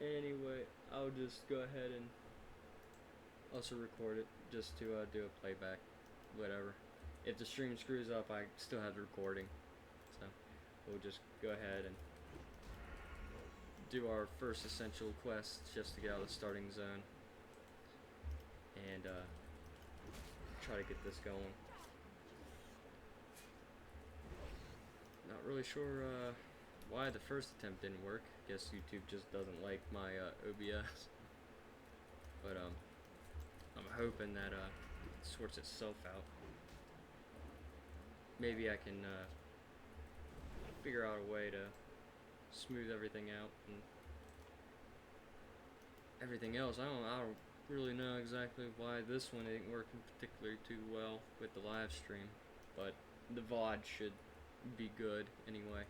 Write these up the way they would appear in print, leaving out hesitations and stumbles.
Anyway, I'll just go ahead and also record it just to do a playback, whatever. If the stream screws up, I still have the recording, so we'll just go ahead and do our first essential quest just to get out of the starting zone and try to get this going. Not really sure why the first attempt didn't work. Guess YouTube just doesn't like my OBS. But I'm hoping that it sorts itself out. Maybe I can figure out a way to smooth everything out and everything else. I don't really know exactly why this one ain't working particularly too well with the live stream, but the VOD should be good anyway.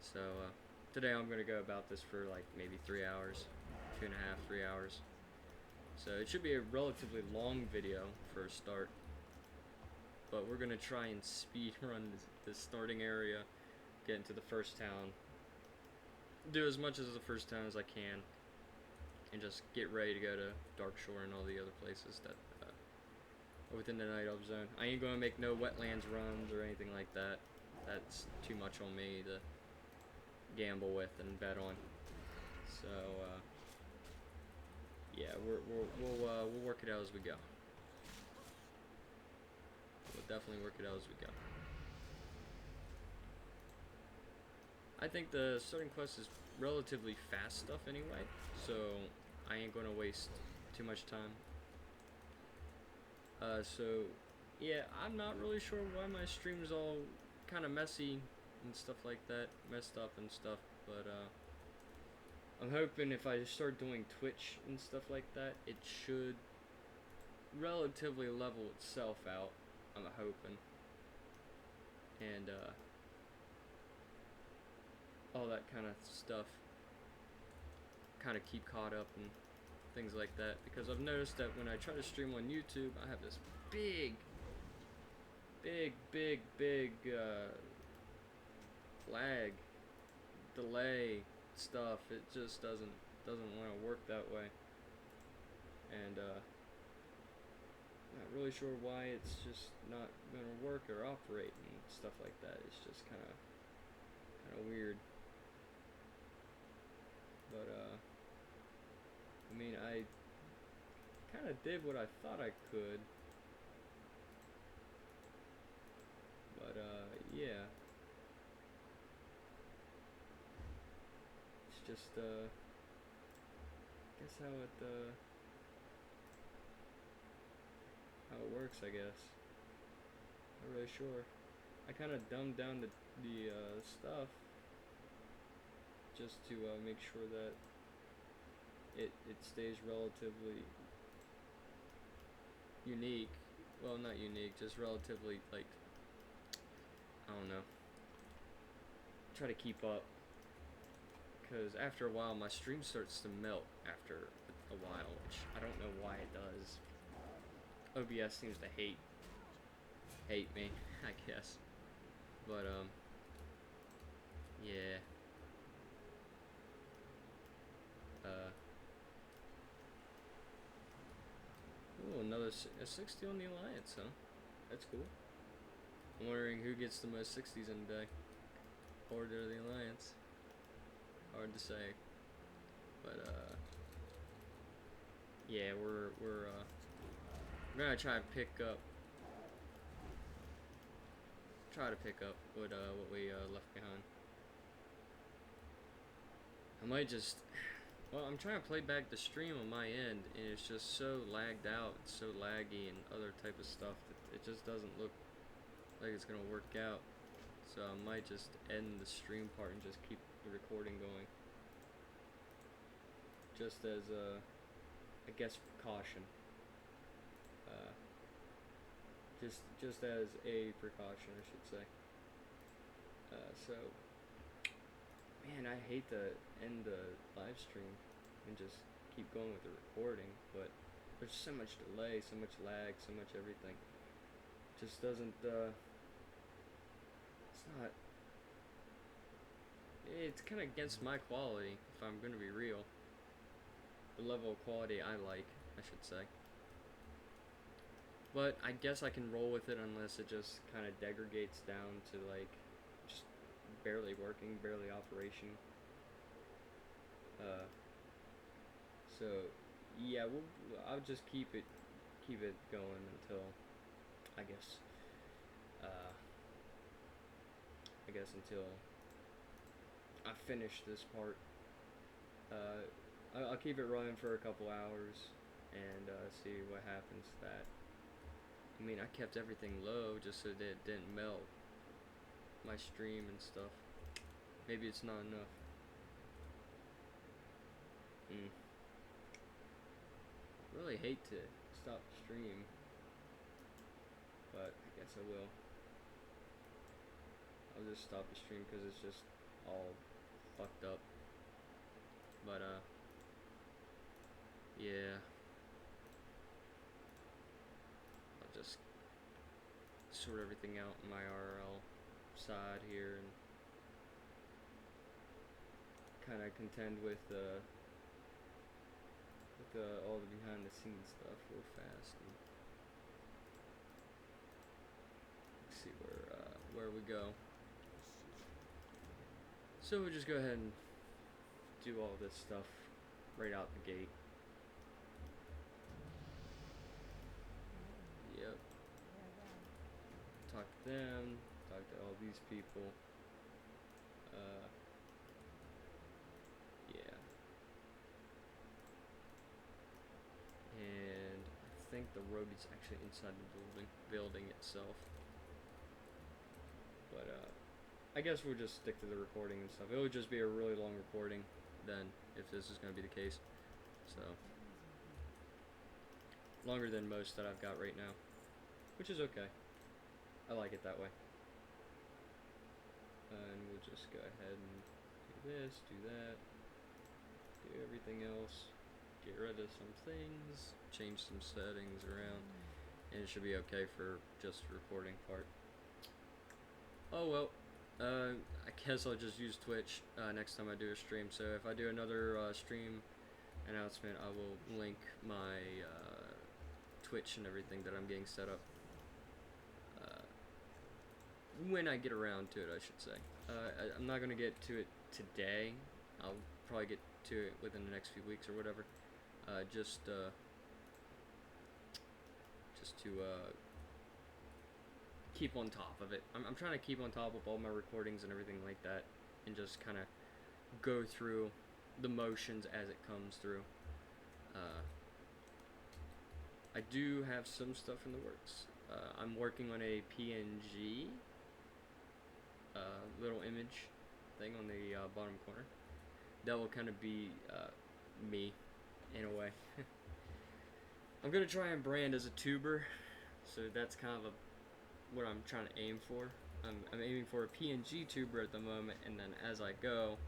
So today I'm gonna go about this for like maybe 3 hours, 2.5, 3 hours. So it should be a relatively long video for a start, but we're gonna try and speed run this starting area, get into the first town, do as much as the first town as I can, and just get ready to go to Darkshore and all the other places that are within the Night Elf zone. I ain't gonna make no wetlands runs or anything like that. That's too much on me to gamble with and bet on. So yeah, we'll work it out as we go. We'll definitely work it out as we go. I think the starting quest is relatively fast stuff anyway, so I ain't gonna waste too much time. So yeah, I'm not really sure why my stream's all kind of messy and stuff like that, messed up and stuff, but I'm hoping if I start doing Twitch and stuff like that, it should relatively level itself out. I'm hoping, and all that kind of stuff, kind of keep caught up and things like that, because I've noticed that when I try to stream on YouTube, I have this big lag, delay stuff. It just doesn't want to work that way, and not really sure why it's just not gonna work or operate and stuff like that. It's just kind of weird, but I mean, I kind of did what I thought I could, but yeah, it's just I guess how it works, I guess. Not really sure. I kind of dumbed down the stuff just to make sure that it stays relatively unique. Well, not unique, just relatively, like, I don't know, try to keep up, because after a while my stream starts to melt after a while, which I don't know why it does. OBS seems to hate me, I guess. But yeah. Ooh, another a 60 on the Alliance, huh? That's cool. I'm wondering who gets the most 60s in a day. Horde or the Alliance? Hard to say. But yeah, we're gonna try to pick up what we left behind. I might just, well, I'm trying to play back the stream on my end, and it's just so lagged out, it's so laggy and other type of stuff that it just doesn't look like it's gonna work out. So I might just end the stream part and just keep the recording going, just as I guess precaution. Just as a precaution, I should say. So, man, I hate to end the live stream and just keep going with the recording, but there's so much delay, so much lag, so much everything. It just doesn't, it's not, I don't know, it just doesn't, it just doesn't look like it's gonna work out. So I might just end the stream part and just keep the recording going, just as a precaution. So, man, I hate to end the live stream and just keep going with the recording, but there's so much delay, so much everything. It just doesn't, it's not, it's kind of against my quality, if I'm gonna be real. The level of quality I like, I should say. But I guess I can roll with it unless it just kind of degrades down to like just barely working, barely operation. Uh, so yeah, I'll just keep it going until I guess uh, I guess until I finish this part. I'll keep it running for a couple hours and see what happens to that. I mean, I kept everything low just so that it didn't melt my stream and stuff. Maybe it's not enough. Mm. Really hate to stop the stream, but I guess I will. I'll just stop the stream because it's just all fucked up. But yeah, I'll just sort everything out in my RL side here and kind of contend with all the behind the scenes stuff real fast. And see where we go. So we'll just go ahead and do all this stuff right out the gate. Yep. Talk to them. Talk to all these people. Yeah. And I think the road is actually inside the building itself. But I guess we'll just stick to the recording and stuff. It would just be a really long recording then if this is going to be the case. So longer than most that I've got right now, which is okay. I like it that way. And we'll just go ahead and do this, do that, do everything else, get rid of some things, change some settings around, and it should be okay for just the recording part. Oh well, I guess I'll just use Twitch next time I do a stream. So if I do another stream announcement, I will link my Twitch and everything that I'm getting set up. When I get around to it, I should say. I'm not gonna get to it today. I'll probably get to it within the next few weeks or whatever. Just to keep on top of it. I'm trying to keep on top of all my recordings and everything like that, and just kind of go through the motions as it comes through. I do have some stuff in the works. I'm working on a PNG little image thing on the bottom corner. That will kind of be me in a way. I'm gonna try and brand as a tuber, so that's kind of what I'm trying to aim for. I'm aiming for a PNG tuber at the moment, and then as I go,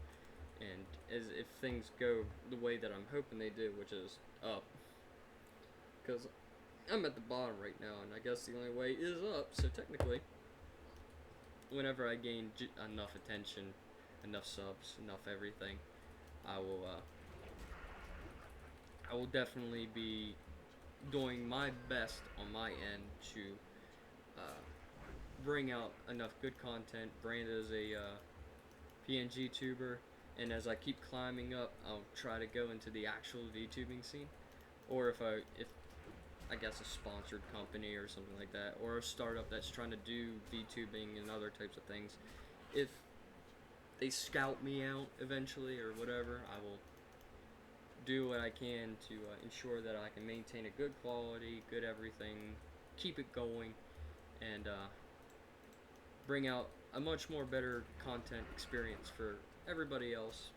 and if things go the way that I'm hoping they do, which is up, because I'm at the bottom right now, and I guess the only way is up. So technically, whenever I gain enough attention, enough subs, enough everything, I will definitely be doing my best on my end to bring out enough good content, brand as a PNG tuber, and as I keep climbing up, I'll try to go into the actual VTubing scene, or if I guess a sponsored company or something like that, or a startup that's trying to do VTubing and other types of things. If they scout me out eventually or whatever, I will do what I can to ensure that I can maintain a good quality, good everything, keep it going, and bring out a much more better content experience for everybody else,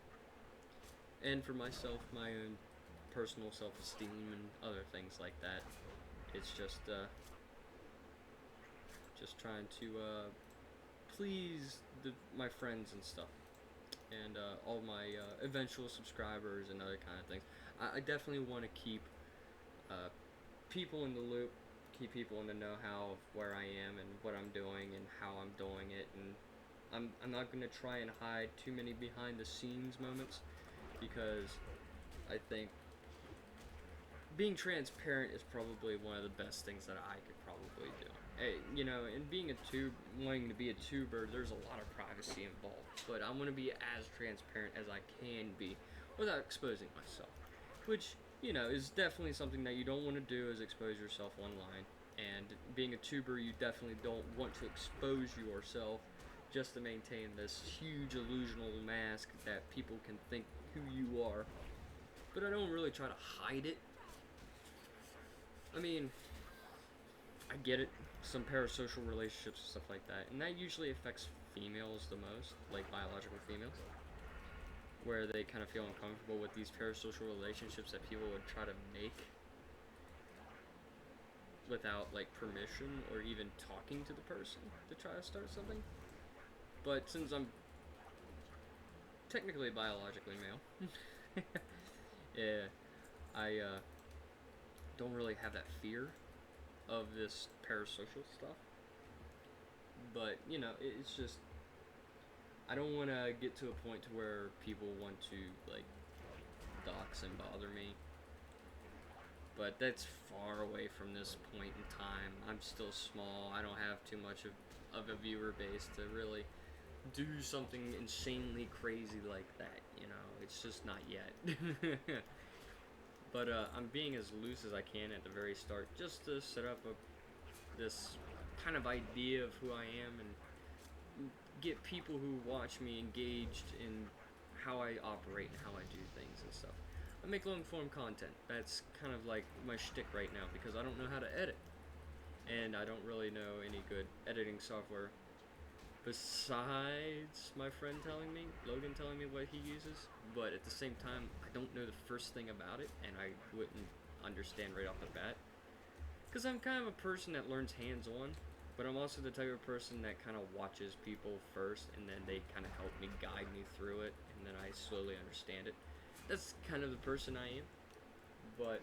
and for myself, my own personal self-esteem and other things like that. It's just trying to please my friends and stuff, and all my eventual subscribers and other kind of things. I definitely want to keep people in the loop, keep people in the know-how of where I am and what I'm doing and how I'm doing it, and I'm not gonna try and hide too many behind the scenes moments, because I think being transparent is probably one of the best things that I could probably do. Hey, you know, and wanting to be a tuber, there's a lot of privacy involved, but I want to be as transparent as I can be without exposing myself, which, you know, is definitely something that you don't want to do, is expose yourself online. And being a tuber, you definitely don't want to expose yourself just to maintain this huge illusional mask that people can think who you are. But I don't really try to hide it. I mean, I get it, some parasocial relationships and stuff like that, and that usually affects females the most, like biological females, where they kind of feel uncomfortable with these parasocial relationships that people would try to make without like permission or even talking to the person to try to start something. But since I'm technically biologically male, yeah, I don't really have that fear of this parasocial stuff. But you know, it's just I don't want to get to a point to where people want to like dox and bother me. But that's far away from this point in time. I'm still small. I don't have too much of a viewer base to really do something insanely crazy like that. You know, it's just not yet. But I'm being as loose as I can at the very start, just to set up this kind of idea of who I am and get people who watch me engaged in how I operate and how I do things and stuff. I make long form content. That's kind of like my shtick right now, because I don't know how to edit. And I don't really know any good editing software besides my friend Logan telling me what he uses. But at the same time, I don't know the first thing about it, and I wouldn't understand right off the bat. Because I'm kind of a person that learns hands-on, but I'm also the type of person that kind of watches people first, and then they kind of help me, guide me through it, and then I slowly understand it. That's kind of the person I am. But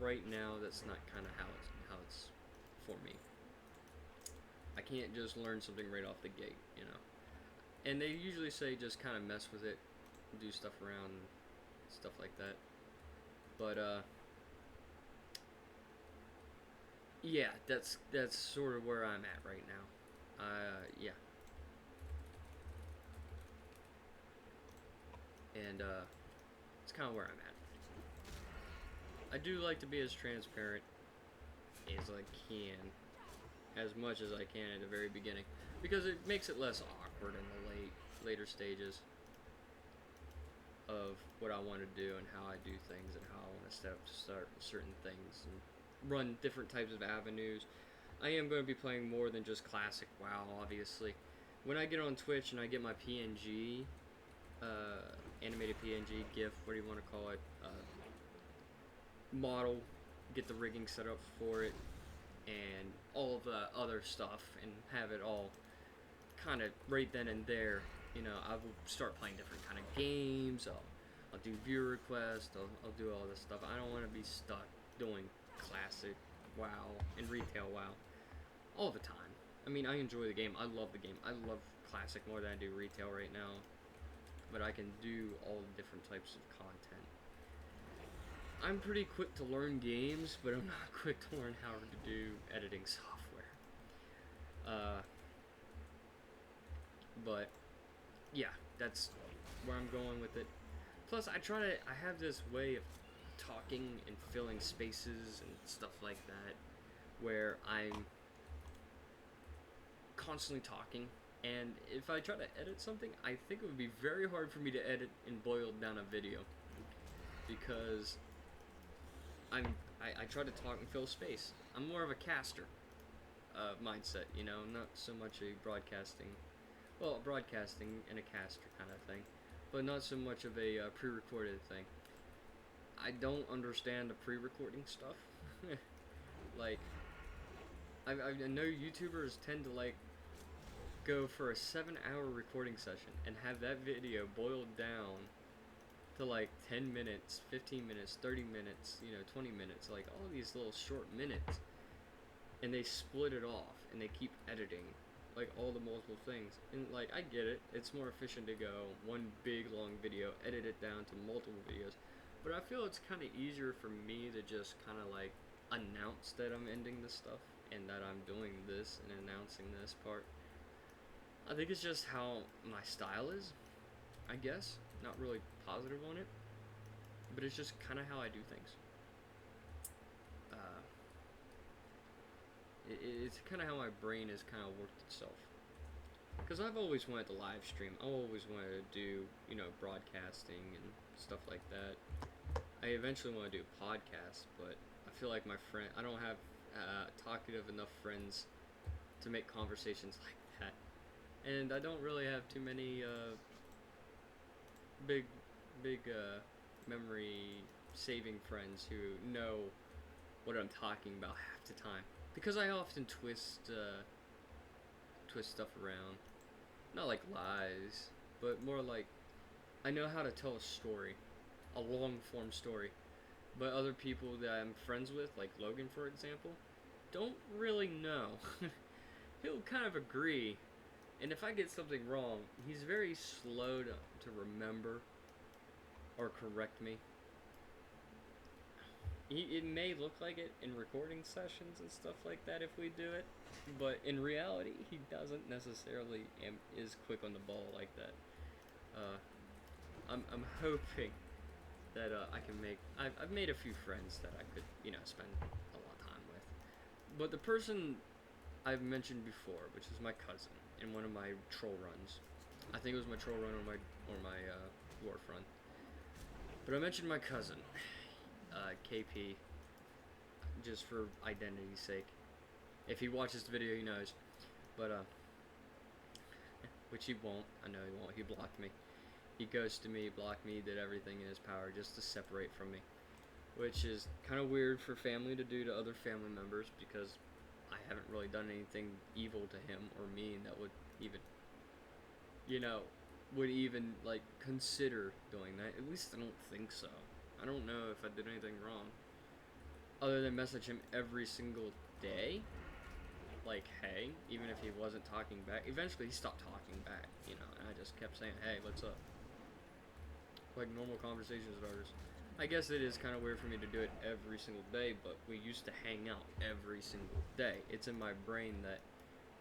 right now, that's not kind of how it's for me. I can't just learn something right off the gate, you know. And they usually say just kind of mess with it, do stuff around, stuff like that. But yeah, that's sort of where I'm at right now. Yeah. And it's kind of where I'm at. I do like to be as transparent as I can, as much as I can at the very beginning, because it makes it less awkward in the later stages of what I want to do and how I do things and how I want to start certain things and run different types of avenues. I am going to be playing more than just classic WoW, obviously. When I get on Twitch and I get my PNG, animated PNG, GIF, what do you want to call it, model, get the rigging set up for it, and all of the other stuff, and have it all kind of right then and there. You know, I will start playing different kind of games. I'll do viewer requests. I'll do all this stuff. I don't want to be stuck doing classic WoW and retail WoW all the time. I mean, I enjoy the game. I love the game. I love classic more than I do retail right now. But I can do all different types of content. I'm pretty quick to learn games, but I'm not quick to learn how to do editing software. But yeah, that's where I'm going with it. Plus, I have this way of talking and filling spaces and stuff like that, where I'm constantly talking, and if I try to edit something, I think it would be very hard for me to edit and boil down a video, because I try to talk and fill space. I'm more of a caster mindset, you know, not so much a broadcasting and a caster kind of thing, but not so much of a pre-recorded thing. I don't understand the pre-recording stuff. Like, I know YouTubers tend to like go for a 7-hour recording session and have that video boiled down to like 10 minutes, 15 minutes, 30 minutes, 20 minutes, like all these little short minutes. and they split it off and they keep editing like all the multiple things, and like I get it, it's more efficient to go one big long video, edit it down to multiple videos, but I feel it's kind of easier for me to just kind of like announce that I'm ending this stuff and that I'm doing this and announcing this part. I think it's just how my style is, I guess. Not really positive on it, but it's just kind of how I do things. It's kind of how my brain has kind of worked itself. Because I've always wanted to live stream. I always wanted to do, broadcasting and stuff like that. I eventually want to do a podcast, but I feel like I don't have talkative enough friends to make conversations like that. And I don't really have too many big memory saving friends who know what I'm talking about half the time. Because I often twist stuff around. Not like lies, but more like I know how to tell a story, a long form story. But other people that I'm friends with, like Logan for example, don't really know. He'll kind of agree, and if I get something wrong, he's very slow to remember or correct me. It may look like it in recording sessions and stuff like that if we do it, but in reality, he doesn't necessarily is quick on the ball like that. I'm hoping that I can make. I've made a few friends that I could spend a lot of time with, but the person I've mentioned before, which is my cousin in one of my troll runs. I think it was my troll run or my dwarf run. But I mentioned my cousin. KP, just for identity's sake. If he watches the video, he knows. But, which he won't. I know he won't. He blocked me. He ghosted me, blocked me, did everything in his power just to separate from me. Which is kind of weird for family to do to other family members, because I haven't really done anything evil to him or mean that would even, like, consider doing that. At least I don't think so. I don't know if I did anything wrong. Other than message him every single day. Like, hey, even if he wasn't talking back. Eventually he stopped talking back, and I just kept saying, hey, what's up? Like normal conversation starters. I guess it is kind of weird for me to do it every single day, but we used to hang out every single day. It's in my brain that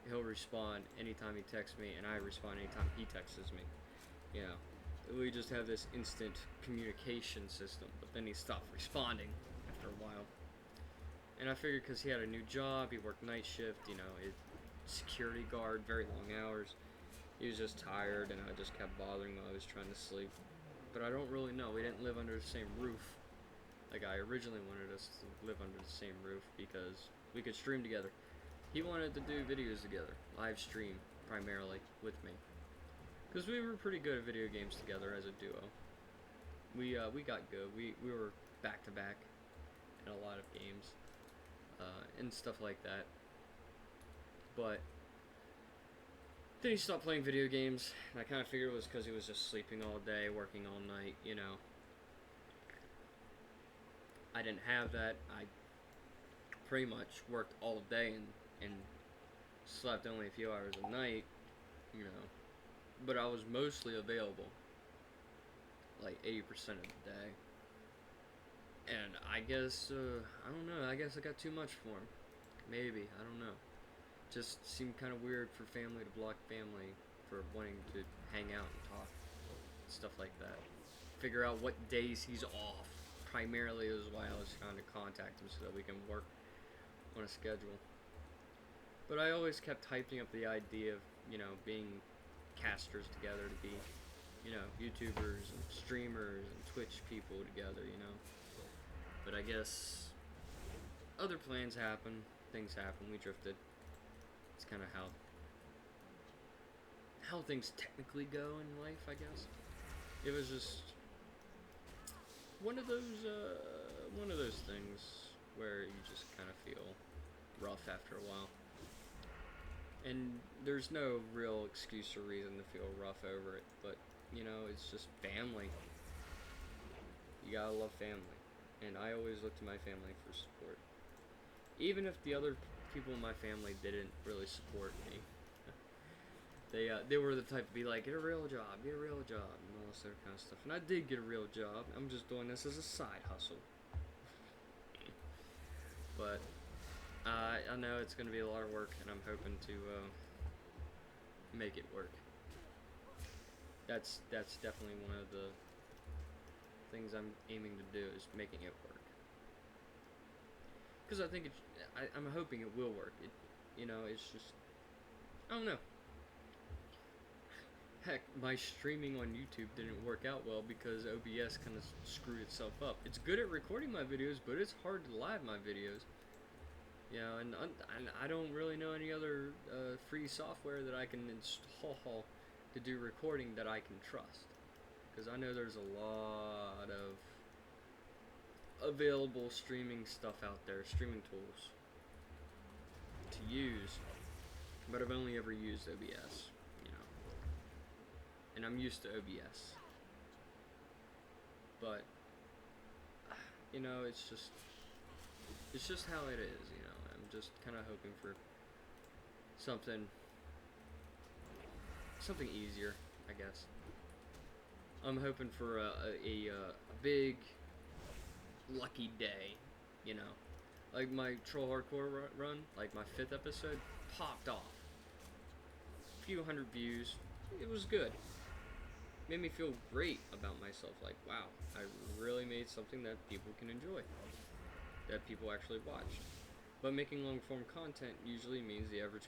he'll respond anytime he texts me, and I respond anytime he texts me. We just have this instant communication system, but then he stopped responding after a while. And I figured because he had a new job, he worked night shift, security guard, very long hours. He was just tired, and I just kept bothering while I was trying to sleep. But I don't really know. We didn't live under the same roof like I originally wanted us to live under the same roof, because we could stream together. He wanted to do videos together, live stream primarily with me. Because we were pretty good at video games together as a duo. We got good. We were back to back in a lot of games and stuff like that. But then he stopped playing video games, and I kind of figured it was because he was just sleeping all day, working all night. I didn't have that. I pretty much worked all day and slept only a few hours a night. But I was mostly available, like 80% of the day. And I guess, I don't know, I guess I got too much for him. Maybe, I don't know. Just seemed kind of weird for family to block family for wanting to hang out and talk, stuff like that. Figure out what days he's off, primarily is why I was trying to contact him so that we can work on a schedule. But I always kept hyping up the idea of, being casters together, to be, YouTubers and streamers and Twitch people together, But I guess other plans happen, things happen, we drifted. It's kind of how things technically go in life, I guess. It was just one of those things where you just kind of feel rough after a while. And there's no real excuse or reason to feel rough over it, but, it's just family. You gotta love family. And I always look to my family for support. Even if the other people in my family didn't really support me. They were the type to be like, get a real job, and all this other kind of stuff. And I did get a real job. I'm just doing this as a side hustle. But I know it's going to be a lot of work, and I'm hoping to make it work. That's definitely one of the things I'm aiming to do, is making it work. Because I think I'm hoping it will work. It's just, I don't know. Heck, my streaming on YouTube didn't work out well because OBS kind of screwed itself up. It's good at recording my videos, but it's hard to live my videos. And I don't really know any other free software that I can install to do recording that I can trust. Because I know there's a lot of available streaming stuff out there, streaming tools to use, but I've only ever used OBS, and I'm used to OBS, but it's just how it is, I'm just kind of hoping for something easier, I guess. I'm hoping for a big lucky day, like my Troll Hardcore run, like my 5th episode, popped off. A few hundred views. It was good. Made me feel great about myself, like, wow, I really made something that people can enjoy, that people actually watch. But making long form content usually means the average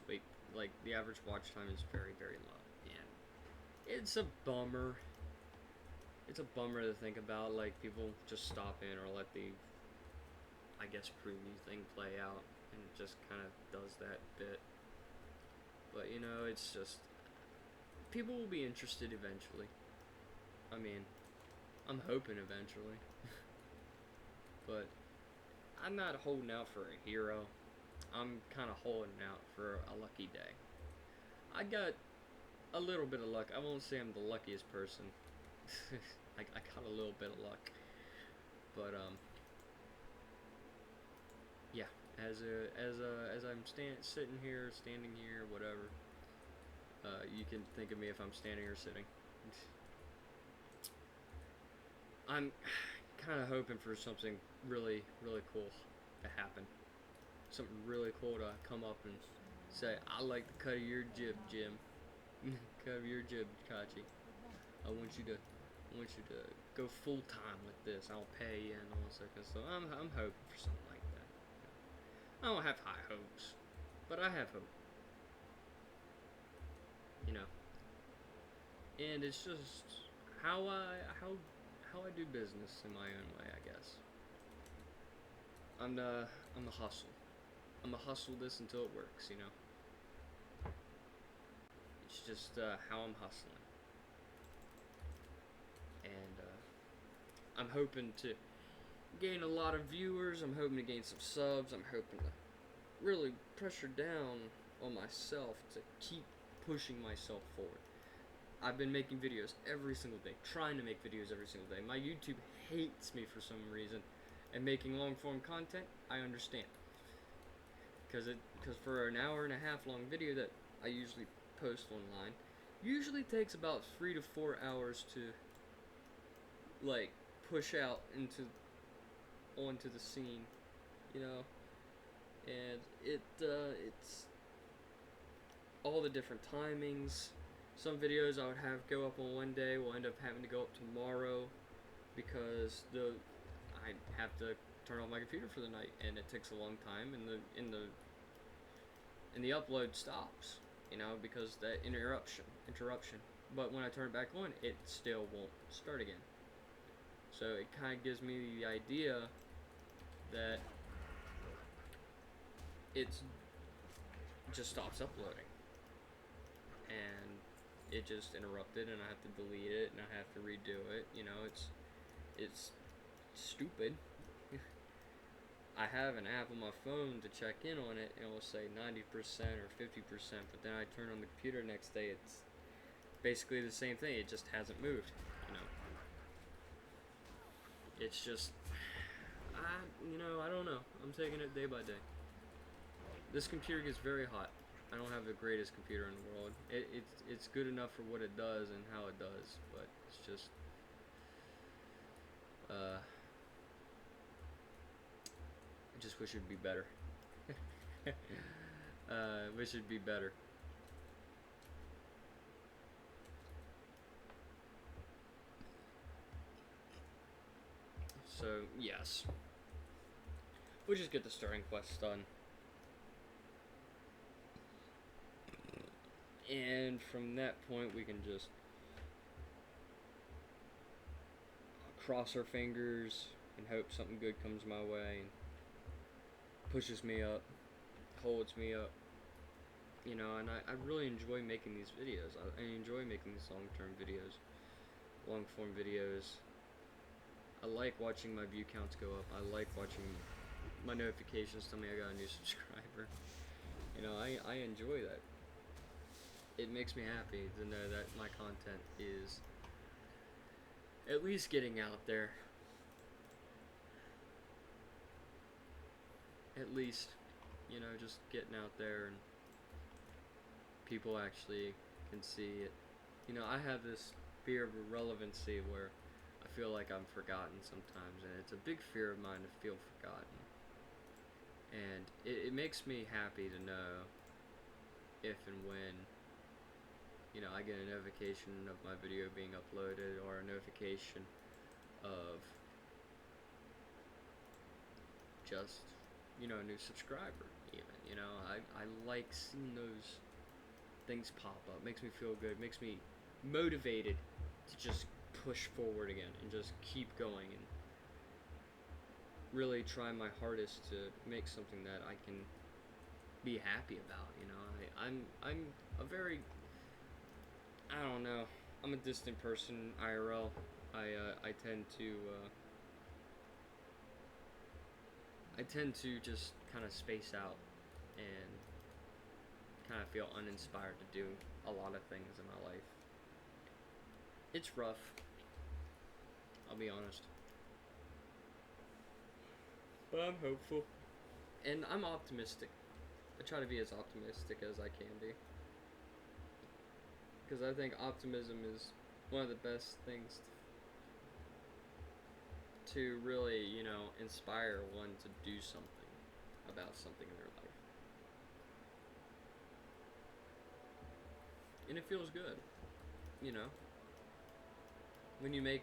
watch time is very, very low. And it's a bummer. It's a bummer to think about, like, people just stop in or let the, I guess, preview thing play out, and it just kind of does that bit. But, it's just, people will be interested eventually. I mean, I'm hoping eventually. But I'm not holding out for a hero. I'm kind of holding out for a lucky day. I got a little bit of luck. I won't say I'm the luckiest person. I got a little bit of luck, but yeah. As I'm standing here, whatever. You can think of me if I'm standing or sitting. I'm kind of hoping for something really, really cool to happen. Something really cool to come up and say, I like the cut of your jib, Jim. Cut of your jib, Kachi. I want you to go full time with this. I'll pay you and all that kind of stuff. I'm hoping for something like that. I don't have high hopes, but I have hope. And it's just how I do business in my own way, I guess. I'm the hustle. I'm gonna hustle this until it works. It's just how I'm hustling. And I'm hoping to gain a lot of viewers. I'm hoping to gain some subs. I'm hoping to really pressure down on myself to keep pushing myself forward. I've been making videos every single day, trying to make videos every single day. My YouTube hates me for some reason, and making long form content, I understand. Because for an hour and a half long video that I usually post online, usually takes about 3 to 4 hours to push out onto the scene, and it's all the different timings. Some videos I would have go up on one day will end up having to go up tomorrow because I have to turn off my computer for the night, and it takes a long time, and the upload stops, because that interruption. But when I turn it back on, it still won't start again. So it kind of gives me the idea that it's just stops uploading, and it just interrupted, and I have to delete it, and I have to redo it. It's stupid. I have an app on my phone to check in on it, and it will say 90% or 50%, but then I turn on the computer next day, it's basically the same thing, it just hasn't moved, It's just, I don't know, I'm taking it day by day. This computer gets very hot. I don't have the greatest computer in the world. It's good enough for what it does and how it does, but it's just I just wish it'd be better. Wish it'd be better. So yes, we'll just get the starting quest done. And from that point, we can just cross our fingers and hope something good comes my way and pushes me up, holds me up. You know, and I really enjoy making these videos. I enjoy making these long-term videos, long-form videos. I like watching my view counts go up. I like watching my notifications tell me I got a new subscriber. You know, I enjoy that. It makes me happy to know that my content is at least getting out there. At least, you know, just getting out there and people actually can see it. You know, I have this fear of irrelevancy where I feel like I'm forgotten sometimes, and it's a big fear of mine to feel forgotten. And it makes me happy to know if and when, you know, I get a notification of my video being uploaded, or a notification of just, you know, a new subscriber even. You know, I like seeing those things pop up. Makes me feel good. Makes me motivated to just push forward again and just keep going and really try my hardest to make something that I can be happy about. You know, I'm a very, I don't know, I'm a distant person IRL. I tend to just kind of space out and kind of feel uninspired to do a lot of things in my life. It's rough, I'll be honest, but I'm hopeful and I'm optimistic. I try to be as optimistic as I can be, because I think optimism is one of the best things to really, you know, inspire one to do something about something in their life. And it feels good, you know, when you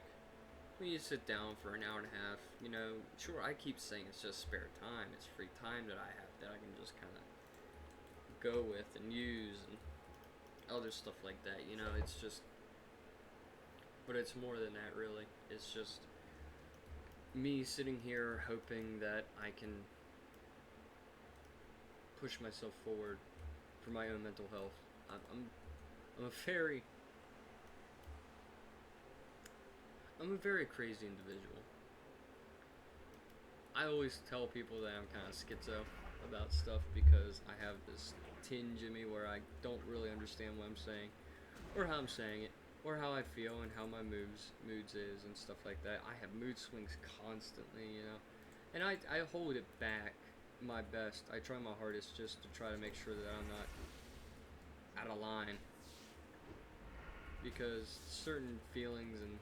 sit down for an hour and a half, you know, sure, I keep saying it's just spare time, it's free time that I have that I can just kind of go with and use and other stuff like that, you know, it's just, but it's more than that, really. It's just me sitting here hoping that I can push myself forward for my own mental health. I'm a very crazy individual. I always tell people that I'm kind of schizo about stuff because I have this tinge in me where I don't really understand what I'm saying, or how I'm saying it, or how I feel and how my moods is and stuff like that. I have mood swings constantly, you know, and I hold it back my best. I try my hardest just to try to make sure that I'm not out of line, because certain feelings and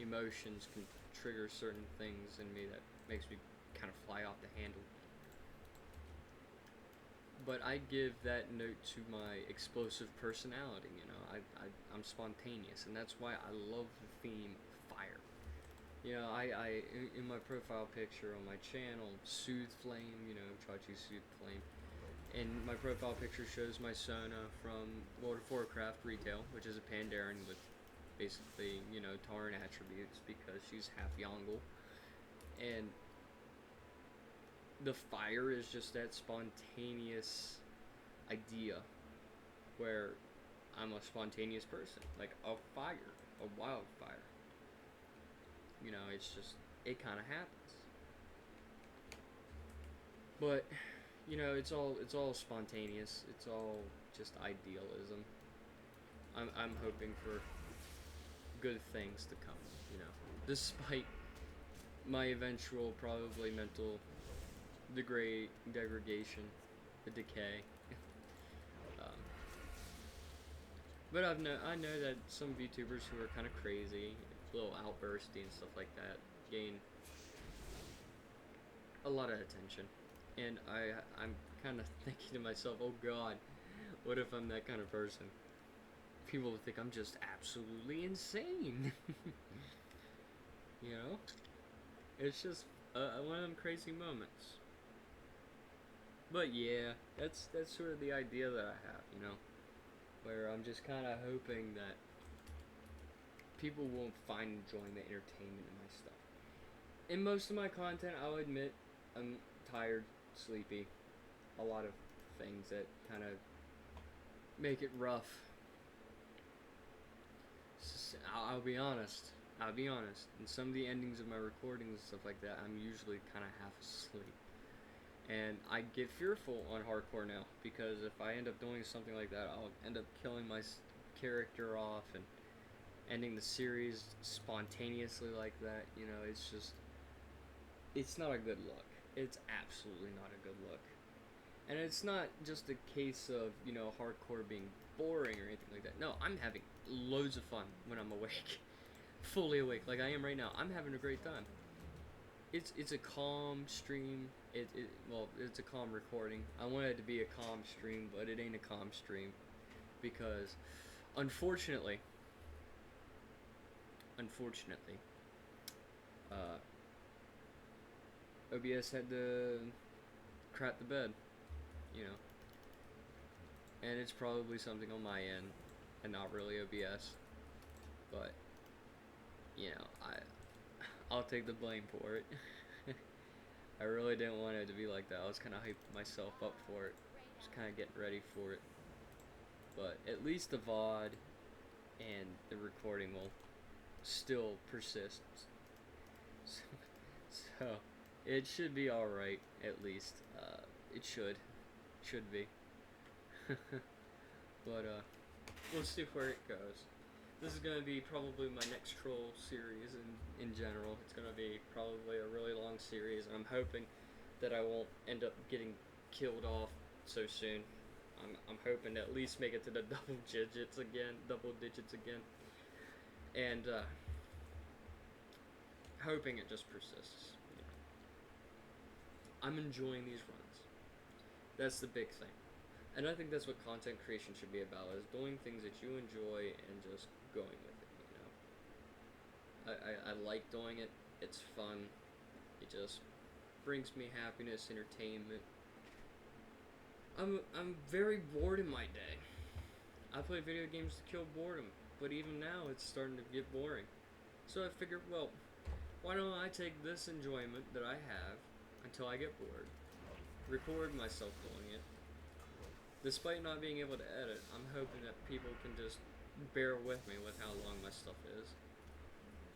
emotions can trigger certain things in me that makes me kind of fly off the handle. But I give that note to my explosive personality, you know. I'm spontaneous, and that's why I love the theme fire. You know, in my profile picture on my channel, Soothe Flame, you know, try to Soothe Flame. And my profile picture shows my Sona from World of Warcraft Retail, which is a Pandaren with basically, you know, Tauren attributes because she's half Yongle. And the fire is just that spontaneous idea where I'm a spontaneous person, like a fire, a wildfire. You know, it's just, it kind of happens. But, you know, it's all spontaneous. It's all just idealism. I'm hoping for good things to come, you know, despite my eventual probably mental degradation. the decay. um, but I know that some VTubers who are kind of crazy, a little outbursty and stuff like that, gain a lot of attention, and I'm kind of thinking to myself, oh God, what if I'm that kind of person? People will think I'm just absolutely insane. You know, it's just one of them crazy moments. But yeah, that's sort of the idea that I have, you know, where I'm just kind of hoping that people will find enjoyment, entertainment in my stuff. In most of my content, I'll admit I'm tired, sleepy, a lot of things that kind of make it rough. I'll be honest. I'll be honest. In some of the endings of my recordings and stuff like that, I'm usually kind of half asleep. And I get fearful on hardcore now, because if I end up doing something like that, I'll end up killing my character off and ending the series spontaneously like that. You know, it's just, it's not a good look. It's absolutely not a good look. And it's not just a case of, you know, hardcore being boring or anything like that. No, I'm having loads of fun when I'm awake. Fully awake, like I am right now. I'm having a great time. It's a calm stream. Well, it's a calm recording. I want it to be a calm stream, but it ain't a calm stream, because unfortunately, OBS had to crap the bed, you know, and it's probably something on my end, and not really OBS, but you know, I'll take the blame for it. I really didn't want it to be like that. I was kind of hyping myself up for it, just kind of getting ready for it. But at least the VOD and the recording will still persist. So it should be alright, at least. It should be. But we'll see where it goes. This is going to be probably my next troll series in general. It's going to be probably a really long series, and I'm hoping that I won't end up getting killed off so soon. I'm hoping to at least make it to the double digits again, and hoping it just persists. You know. I'm enjoying these runs. That's the big thing. And I think that's what content creation should be about, is doing things that you enjoy and just going with it, you know. I like doing it. It's fun. It just brings me happiness, entertainment. I'm very bored in my day. I play video games to kill boredom, but even now it's starting to get boring. So I figured, well, why don't I take this enjoyment that I have until I get bored, record myself doing it. Despite not being able to edit, I'm hoping that people can just bear with me with how long my stuff is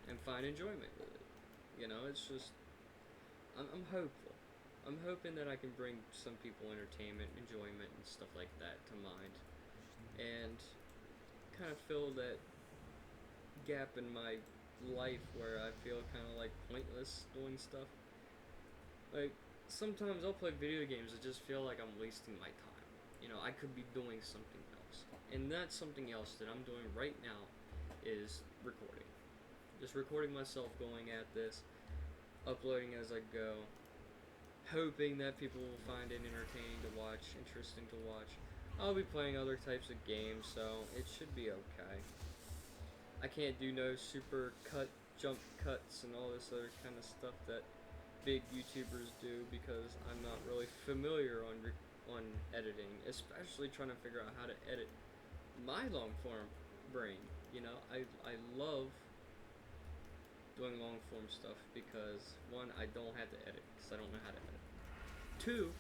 and find enjoyment with it. You know, it's just, I'm hopeful. I'm hoping that I can bring some people entertainment, enjoyment, and stuff like that to mind, and kind of fill that gap in my life where I feel kind of like pointless doing stuff. Like, sometimes I'll play video games that just feel like I'm wasting my time. You know, I could be doing something else. And that's something else that I'm doing right now, is recording. Just recording myself going at this, uploading as I go, hoping that people will find it entertaining to watch, interesting to watch. I'll be playing other types of games, so it should be okay. I can't do no super jump cuts and all this other kind of stuff that big YouTubers do, because I'm not really familiar on editing, especially trying to figure out how to edit my long form brain. You know, I love doing long form stuff because, one, I don't have to edit because I don't know how to edit. Two,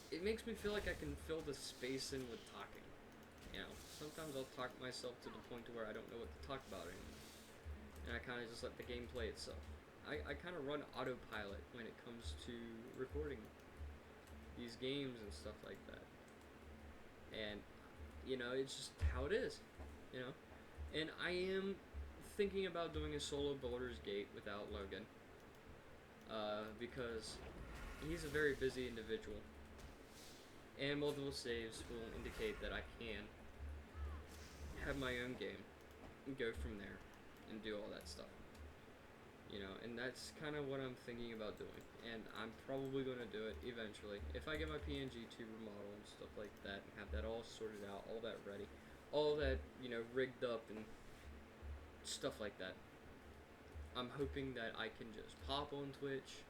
it makes me feel like I can fill the space in with talking. You know, sometimes I'll talk myself to the point to where I don't know what to talk about anymore, and I kind of just let the game play itself. I kind of run autopilot when it comes to recording these games and stuff like that. And, you know, it's just how it is, you know. And I am thinking about doing a solo Baldur's Gate without Logan, because he's a very busy individual, and multiple saves will indicate that I can have my own game and go from there and do all that stuff. You know, and that's kind of what I'm thinking about doing, and I'm probably going to do it eventually. If I get my PNG to remodel and stuff like that, and have that all sorted out, all that ready, all that, you know, rigged up and stuff like that, I'm hoping that I can just pop on Twitch,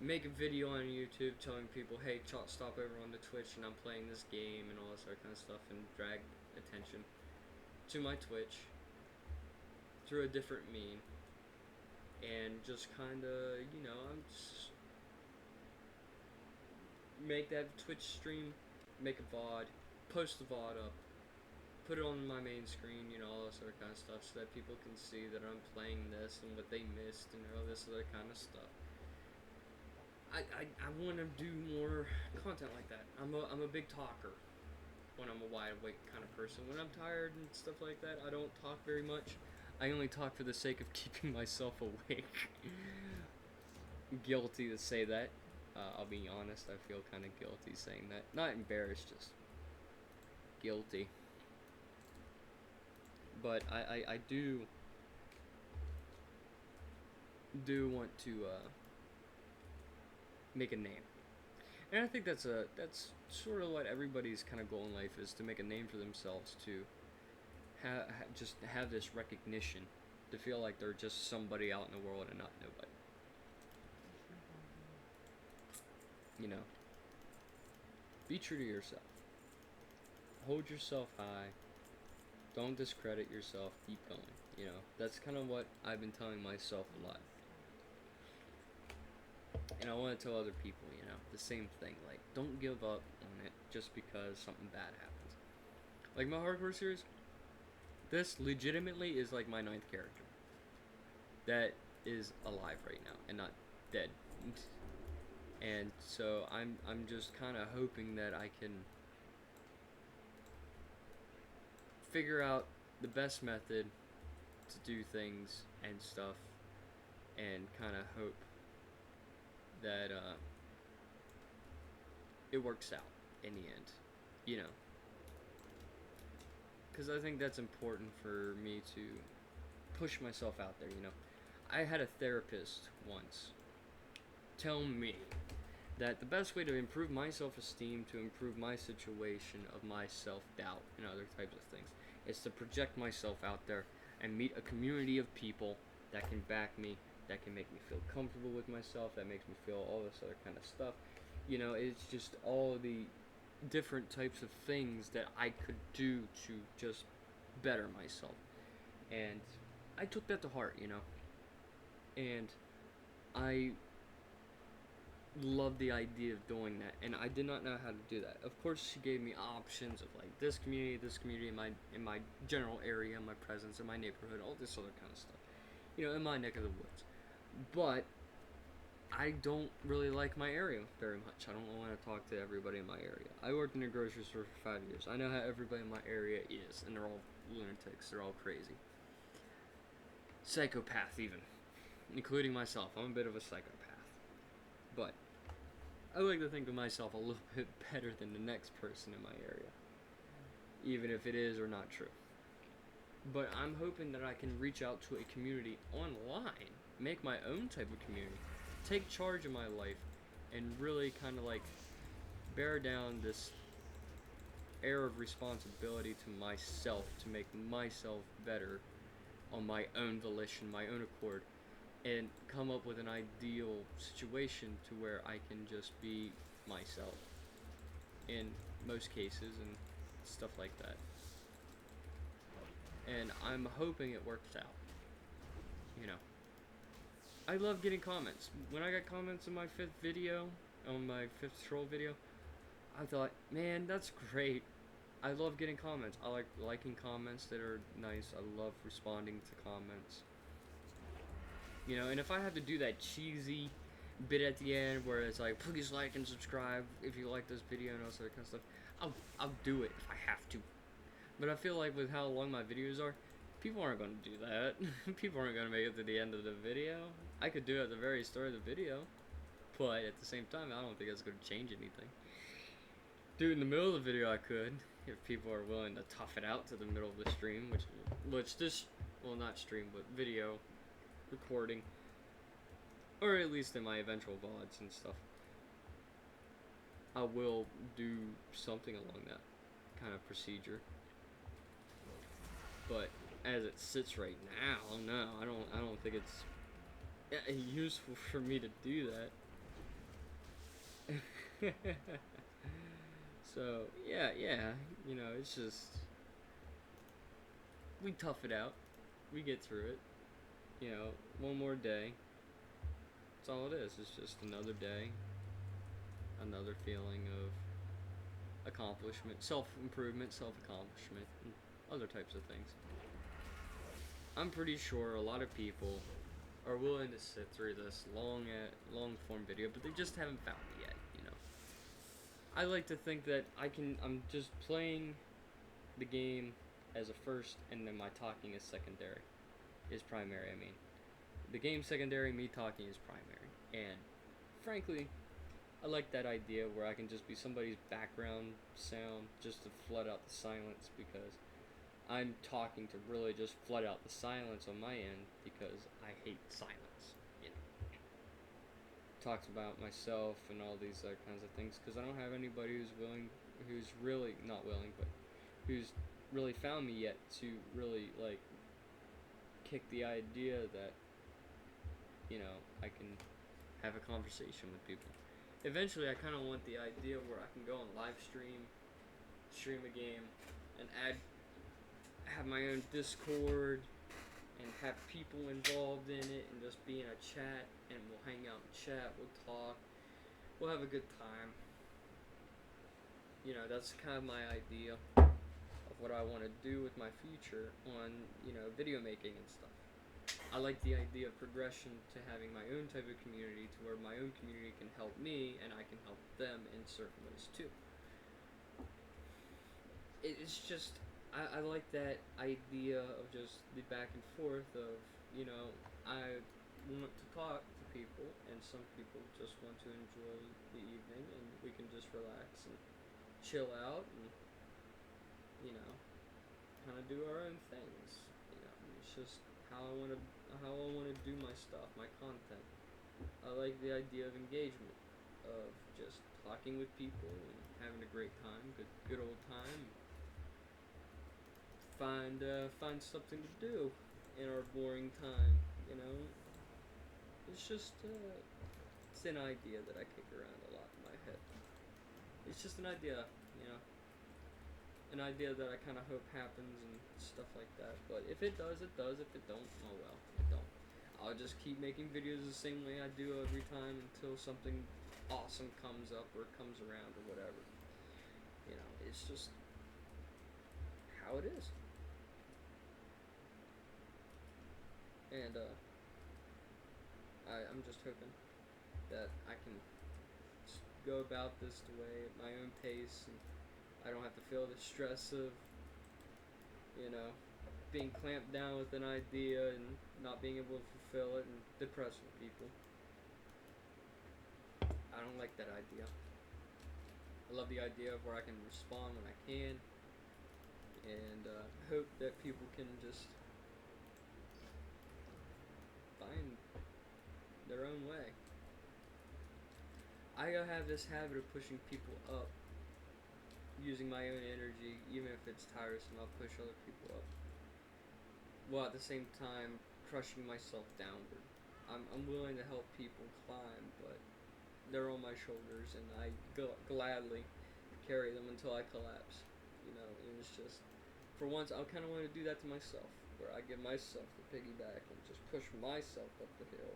make a video on YouTube telling people, hey, stop over on the Twitch and I'm playing this game and all this other kind of stuff, and drag attention to my Twitch through a different mean. And just kind of, you know, I'm just make that Twitch stream, make a VOD, post the VOD up, put it on my main screen, you know, all this other kind of stuff, so that people can see that I'm playing this and what they missed and all this other kind of stuff. I want to do more content like that. I'm a big talker when I'm a wide awake kind of person. When I'm tired and stuff like that, I don't talk very much. I only talk for the sake of keeping myself awake. Guilty to say that. I'll be honest, I feel kind of guilty saying that. Not embarrassed, just guilty. But I do want to make a name. And I think that's sort of what everybody's kind of goal in life is, to make a name for themselves, to just have this recognition, to feel like they're just somebody out in the world and not nobody. You know, be true to yourself. Hold yourself high. Don't discredit yourself. Keep going. You know, that's kind of what I've been telling myself a lot. And I want to tell other people, you know, the same thing. Like, don't give up on it just because something bad happens. Like my hardcore series, this legitimately is like my 9th character that is alive right now and not dead. And so I'm just kind of hoping that I can figure out the best method to do things and stuff, and kind of hope that it works out in the end, you know. Because I think that's important for me to push myself out there, you know. I had a therapist once tell me that the best way to improve my self-esteem, to improve my situation of my self-doubt and other types of things, is to project myself out there and meet a community of people that can back me, that can make me feel comfortable with myself, that makes me feel all this other kind of stuff. You know, it's just all the different types of things that I could do to just better myself. And I took that to heart, you know. And I love the idea of doing that, and I did not know how to do that. Of course, she gave me options of like this community in my general area, my presence, in my neighborhood, all this other kind of stuff, you know, in my neck of the woods. But I don't really like my area very much. I don't want to talk to everybody in my area. I worked in a grocery store for 5 years. I know how everybody in my area is, and they're all lunatics. They're all crazy. Psychopath, even. Including myself. I'm a bit of a psychopath. But I like to think of myself a little bit better than the next person in my area, even if it is or not true. But I'm hoping that I can reach out to a community online, make my own type of community, take charge of my life, and really kind of like bear down this air of responsibility to myself, to make myself better on my own volition, my own accord, and come up with an ideal situation to where I can just be myself in most cases and stuff like that. And I'm hoping it works out, you know. I love getting comments. When I got comments in my 5th video, on my 5th troll video, I thought, man, that's great. I love getting comments. I like liking comments that are nice. I love responding to comments. You know, and if I have to do that cheesy bit at the end where it's like, please like and subscribe if you like this video and all that kind of stuff, I'll do it if I have to. But I feel like with how long my videos are, people aren't going to do that. People aren't going to make it to the end of the video. I could do it at the very start of the video, but at the same time, I don't think it's going to change anything. Dude, in the middle of the video I could, if people are willing to tough it out to the middle of the stream, which this, well, not stream, but video recording, or at least in my eventual VODs and stuff, I will do something along that kind of procedure. But as it sits right now, no, I don't think it's useful for me to do that. So yeah, you know, it's just we tough it out, we get through it. You know, one more day. That's all it is. It's just another day, another feeling of accomplishment, self-improvement, self-accomplishment, and other types of things. I'm pretty sure a lot of people are willing to sit through this long form video, but they just haven't found it yet, you know. I like to think that I'm just playing the game as a first, and then my talking is secondary. Is primary, I mean. The game's secondary, me talking is primary. And frankly, I like that idea where I can just be somebody's background sound just to flood out the silence, because I'm talking to really just flood out the silence on my end because I hate silence, you know. Talks about myself and all these other kinds of things because I don't have anybody who's really not willing, but who's really found me yet to really like kick the idea that, you know, I can have a conversation with people. Eventually, I kind of want the idea where I can go on live stream a game, and have my own Discord, and have people involved in it, and just be in a chat, and we'll hang out and chat, we'll talk, we'll have a good time. You know, that's kind of my idea of what I want to do with my future on, you know, video making and stuff. I like the idea of progression to having my own type of community, to where my own community can help me and I can help them in certain ways too. It's just, I like that idea of just the back and forth of, you know, I want to talk to people, and some people just want to enjoy the evening and we can just relax and chill out and, you know, kind of do our own things. You know, it's just how I want to do my stuff, my content. I like the idea of engagement, of just talking with people and having a great time, good old time. Find something to do in our boring time. You know, it's just it's an idea that I kick around a lot in my head. It's just an idea, you know. An idea that I kind of hope happens and stuff like that. But if it does, it does. If it don't, oh well, it don't. I'll just keep making videos the same way I do every time until something awesome comes up or comes around or whatever. You know, it's just how it is. And I'm just hoping that I can go about this the way at my own pace, and I don't have to feel the stress of, you know, being clamped down with an idea and not being able to fulfill it and depressing people. I don't like that idea. I love the idea of where I can respond when I can, and hope that people can just find their own way. I have this habit of pushing people up, using my own energy, even if it's tiresome. I'll push other people up, while at the same time crushing myself downward. I'm willing to help people climb, but they're on my shoulders, and I gladly carry them until I collapse. You know, and it's just, for once, I kind of want to do that to myself, where I give myself the piggyback and just push myself up the hill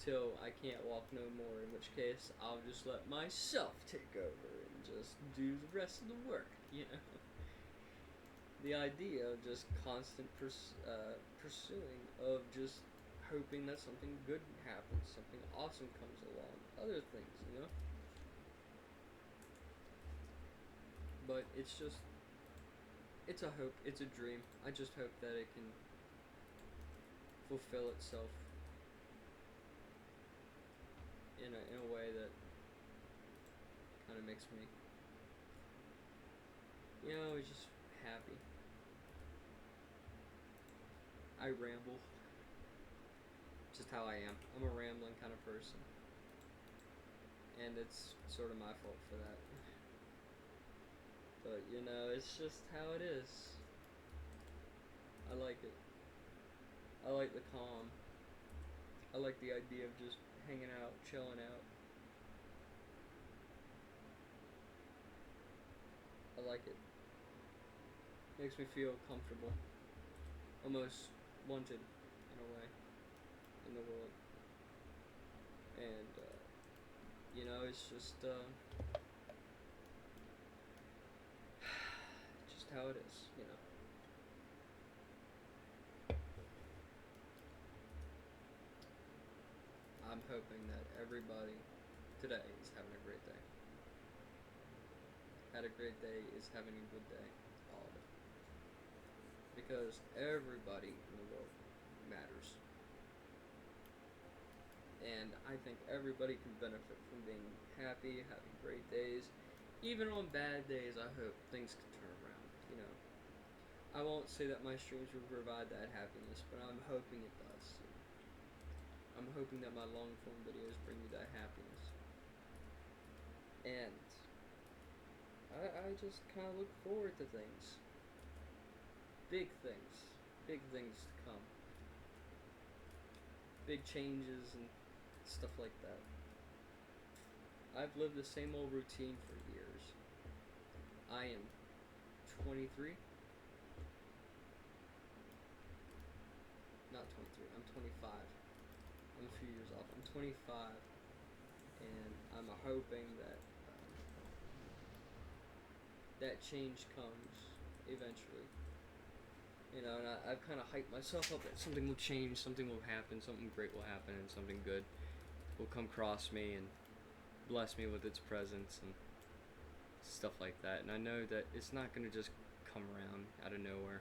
till I can't walk no more, in which case I'll just let myself take over and just do the rest of the work, you know. The idea of just constant pursuing, of just hoping that something good happens, something awesome comes along, other things, you know. But it's just, it's a hope, it's a dream. I just hope that it can fulfill itself in a way that kind of makes me You know, it's just happy. I ramble. Just how I am. I'm a rambling kind of person. And it's sort of my fault for that. But, you know, it's just how it is. I like it. I like the calm. I like the idea of just hanging out, chilling out. I like it. Makes me feel comfortable. Almost wanted, in a way, in the world. And, you know, it's just how it is, you know. I'm hoping that everybody today is having a great day. Had a great day is having a good day. All of it. Because everybody in the world matters. And I think everybody can benefit from being happy, having great days. Even on bad days, I hope things can turn around, you know. I won't say that my streams will provide that happiness, but I'm hoping it does. I'm hoping that my long form videos bring you that happiness. And I just kind of look forward to things. Big things. Big things to come. Big changes and stuff like that. I've lived the same old routine for years. I am 23. Not 23, I'm 25. I'm a few years off. I'm 25, and I'm hoping that that change comes eventually. You know, and I've kind of hyped myself up that something will change, something will happen, something great will happen, and something good will come across me and bless me with its presence and stuff like that. And I know that it's not going to just come around out of nowhere.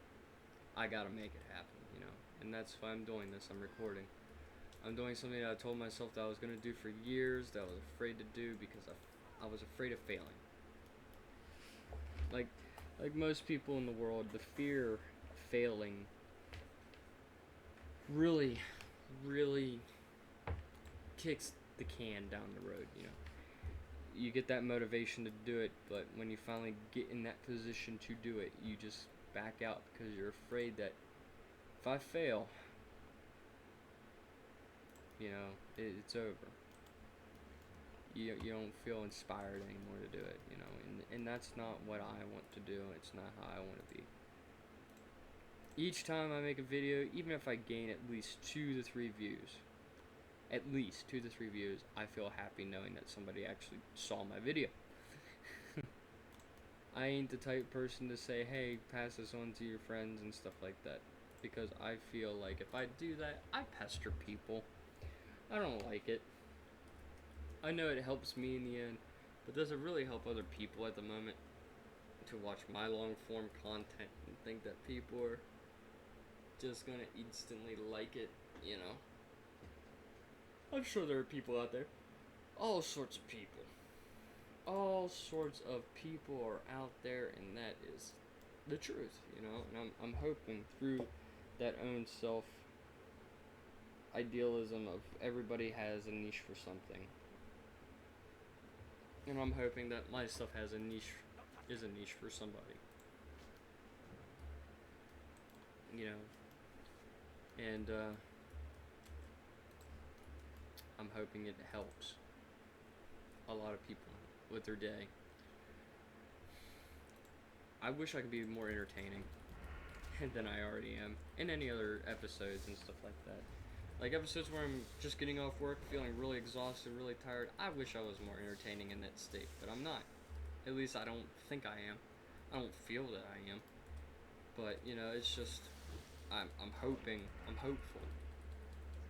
I gotta make it happen, you know. And that's why I'm doing this. I'm recording. I'm doing something that I told myself that I was going to do for years, that I was afraid to do because I was afraid of failing. Like most people in the world, the fear of failing really kicks the can down the road, you know. You get that motivation to do it, but when you finally get in that position to do it, you just back out because you're afraid that if I fail, you know, it's over. You don't feel inspired anymore to do it, you know, and that's not what I want to do. It's not how I want to be. Each time I make a video, even if I gain at least 2 to 3 views, I feel happy knowing that somebody actually saw my video. I ain't the type of person to say, hey, pass this on to your friends and stuff like that, because I feel like if I do that, I pester people. I don't like it. I know it helps me in the end, but does it really help other people at the moment to watch my long form content and think that people are just gonna instantly like it, you know? I'm sure there are people out there. All sorts of people. All sorts of people are out there, and that is the truth, you know? And I'm hoping through that own self idealism of everybody has a niche for something. And I'm hoping that my stuff is a niche for somebody. You know? And, I'm hoping it helps a lot of people with their day. I wish I could be more entertaining than I already am in any other episodes and stuff like that. Like episodes where I'm just getting off work, feeling really exhausted, really tired. I wish I was more entertaining in that state, but I'm not. At least I don't think I am. I don't feel that I am. But, you know, it's just, I'm hopeful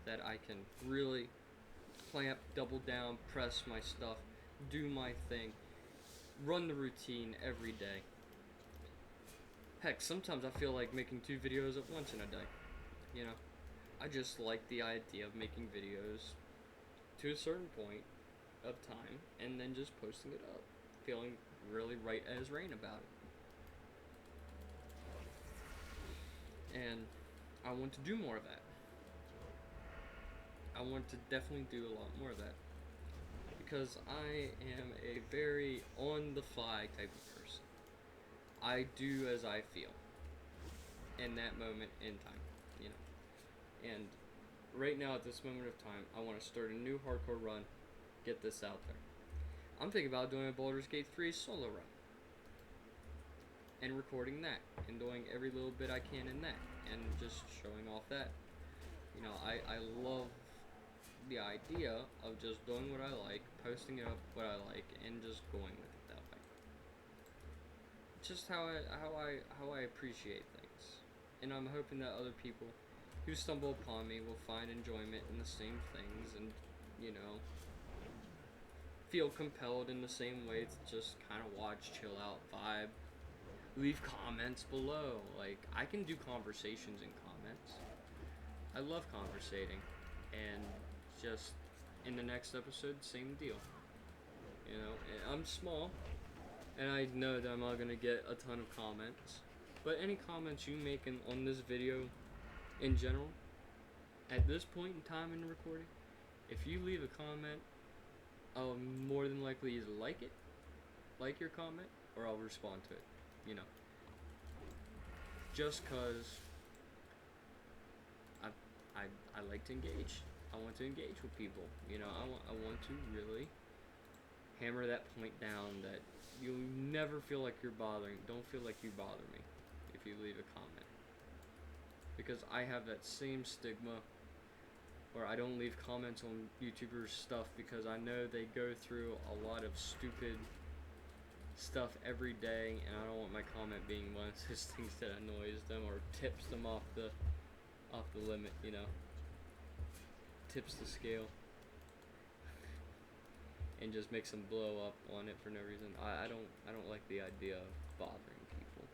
that I can really clamp, double down, press my stuff, do my thing, run the routine every day. Heck, sometimes I feel like making 2 videos at once in a day, you know? I just like the idea of making videos to a certain point of time and then just posting it up, feeling really right as rain about it. And I want to do more of that. I want to definitely do a lot more of that. Because I am a very on the fly type of person. I do as I feel in that moment in time, you know. And right now at this moment of time, I want to start a new hardcore run, get this out there. I'm thinking about doing a Baldur's Gate 3 solo run and recording that and doing every little bit I can in that and just showing off that. You know, I love the idea of just doing what I like, posting up what I like, and just going with it that way. Just how I appreciate things, and I'm hoping that other people who stumble upon me will find enjoyment in the same things, and you know, feel compelled in the same way to just kind of watch, chill out, vibe, leave comments below. Like I can do conversations in comments. I love conversating, and just in the next episode, same deal. You know, and I'm small, and I know that I'm not gonna get a ton of comments, but any comments you make on this video, in general, at this point in time in the recording, if you leave a comment, I'll more than likely either like it, like your comment, or I'll respond to it. You know, just cause I like to engage. I want to engage with people. You know, I want to really hammer that point down that you'll never feel like you're bothering. Don't feel like you bother me if you leave a comment. Because I have that same stigma where I don't leave comments on YouTubers' stuff because I know they go through a lot of stupid stuff every day, and I don't want my comment being one of those things that annoys them or tips them off the limit, you know. Tips the scale. And just makes them blow up on it for no reason. I don't like the idea of bothering people.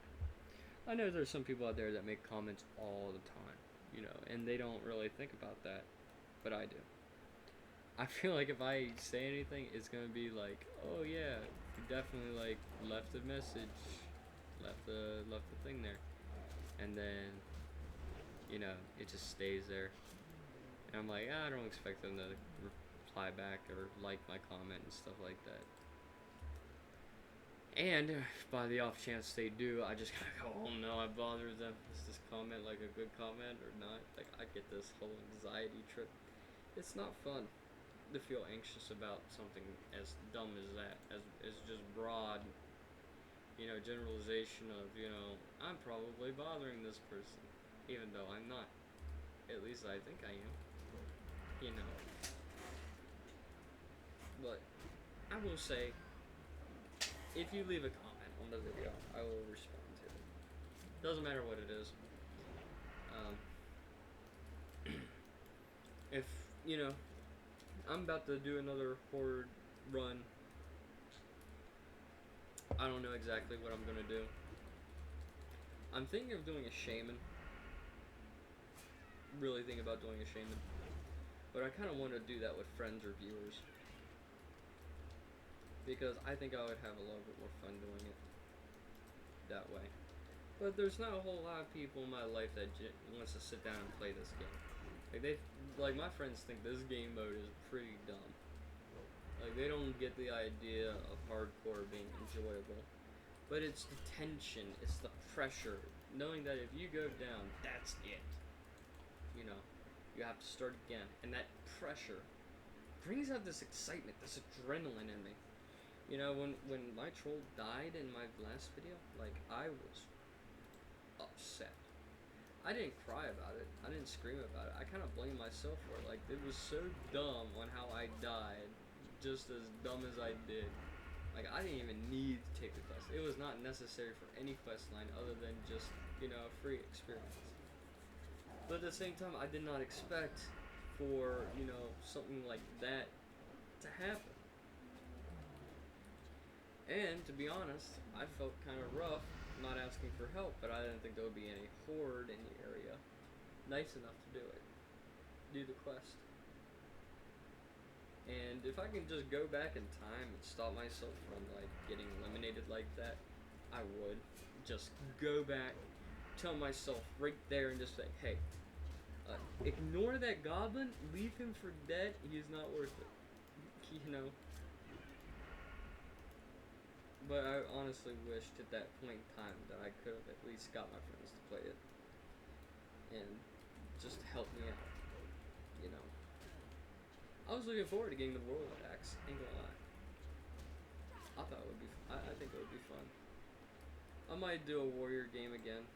I know there's some people out there that make comments all the time, you know, and they don't really think about that, but I do. I feel like if I say anything, it's gonna be like, oh yeah, you definitely like left a message, left the thing there, and then, you know, it just stays there, and I'm like, I don't expect them to reply back or like my comment and stuff like that. And by the off chance they do, I just kind of go, oh no, I bothered them. Is this comment like a good comment or not? Like, I get this whole anxiety trip. It's not fun to feel anxious about something as dumb as that, as just broad, you know, generalization of, you know, I'm probably bothering this person, even though I'm not. At least I think I am, you know. But I will say, if you leave a comment on the video, I will respond to it. Doesn't matter what it is. If, you know, I'm about to do another horde run. I don't know exactly what I'm going to do. I'm thinking of doing a shaman. Really thinking about doing a shaman. But I kind of want to do that with friends or viewers. Because I think I would have a little bit more fun doing it that way. But there's not a whole lot of people in my life that wants to sit down and play this game. Like my friends think this game mode is pretty dumb. Like they don't get the idea of hardcore being enjoyable. But it's the tension, it's the pressure, knowing that if you go down, that's it. You know, you have to start again, and that pressure brings out this excitement, this adrenaline in me. You know, when my troll died in my last video, like, I was upset. I didn't cry about it. I didn't scream about it. I kind of blamed myself for it. Like, it was so dumb on how I died, just as dumb as I did. Like, I didn't even need to take the quest. It was not necessary for any quest line other than just, you know, a free experience. But at the same time, I did not expect for, you know, something like that to happen. And, to be honest, I felt kind of rough not asking for help, but I didn't think there would be any horde in the area nice enough to do the quest. And if I can just go back in time and stop myself from, like, getting eliminated like that, I would. Just go back, tell myself right there and just say, hey, ignore that goblin, leave him for dead, he is not worth it. You know? But I honestly wished at that point in time that I could have at least got my friends to play it. And just help me out. You know? I was looking forward to getting the Whirlwind Axe, ain't gonna lie. I thought it would be, I think it would be fun. I might do a warrior game again.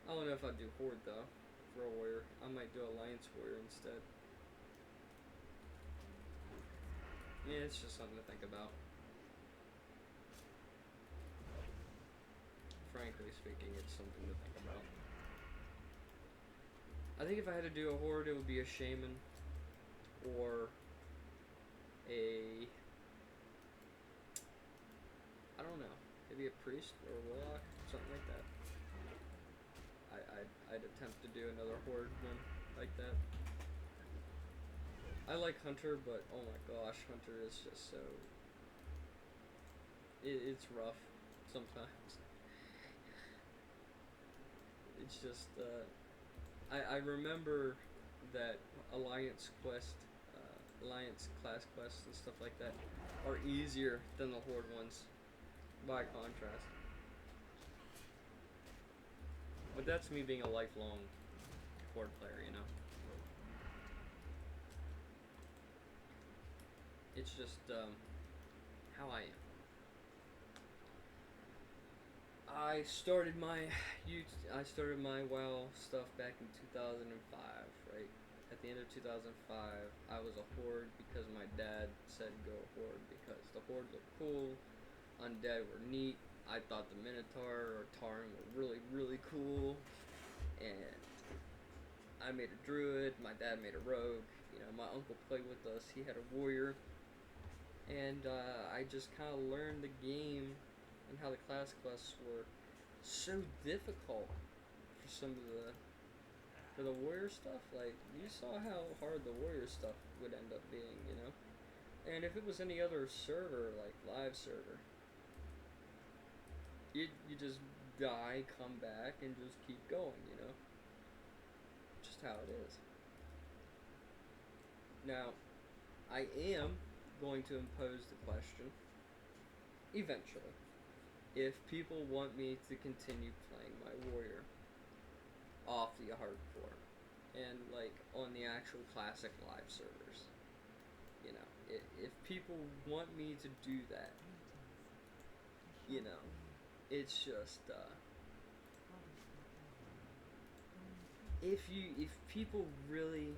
I don't know if I'd do Horde though, for a warrior. I might do Alliance Warrior instead. Yeah, it's just something to think about. Frankly speaking, it's something to think about. I think if I had to do a Horde, it would be a Shaman or a, I don't know, maybe a Priest or a Warlock, something like that. I'd attempt to do another Horde one like that. I like Hunter, but oh my gosh, Hunter is just so, it's rough sometimes. It's just, I remember that Alliance class quests and stuff like that are easier than the Horde ones, by contrast. But that's me being a lifelong Horde player, you know? It's just, how I am. I started my WoW stuff back in 2005, right? At the end of 2005, I was a Horde because my dad said go Horde because the Horde looked cool, Undead were neat, I thought the Minotaur or Tauren were really, really cool, and I made a Druid, my dad made a Rogue, you know, my uncle played with us, he had a Warrior, and I just kind of learned the game and how the class quests were so difficult for some of the warrior stuff. Like, you saw how hard the warrior stuff would end up being, you know? And if it was any other server, like live server, you just die, come back, and just keep going, you know? Just how it is. Now, I am going to impose the question, eventually, if people want me to continue playing my warrior off the hardcore and like on the actual classic live servers, you know, if people want me to do that, you know, it's just if people really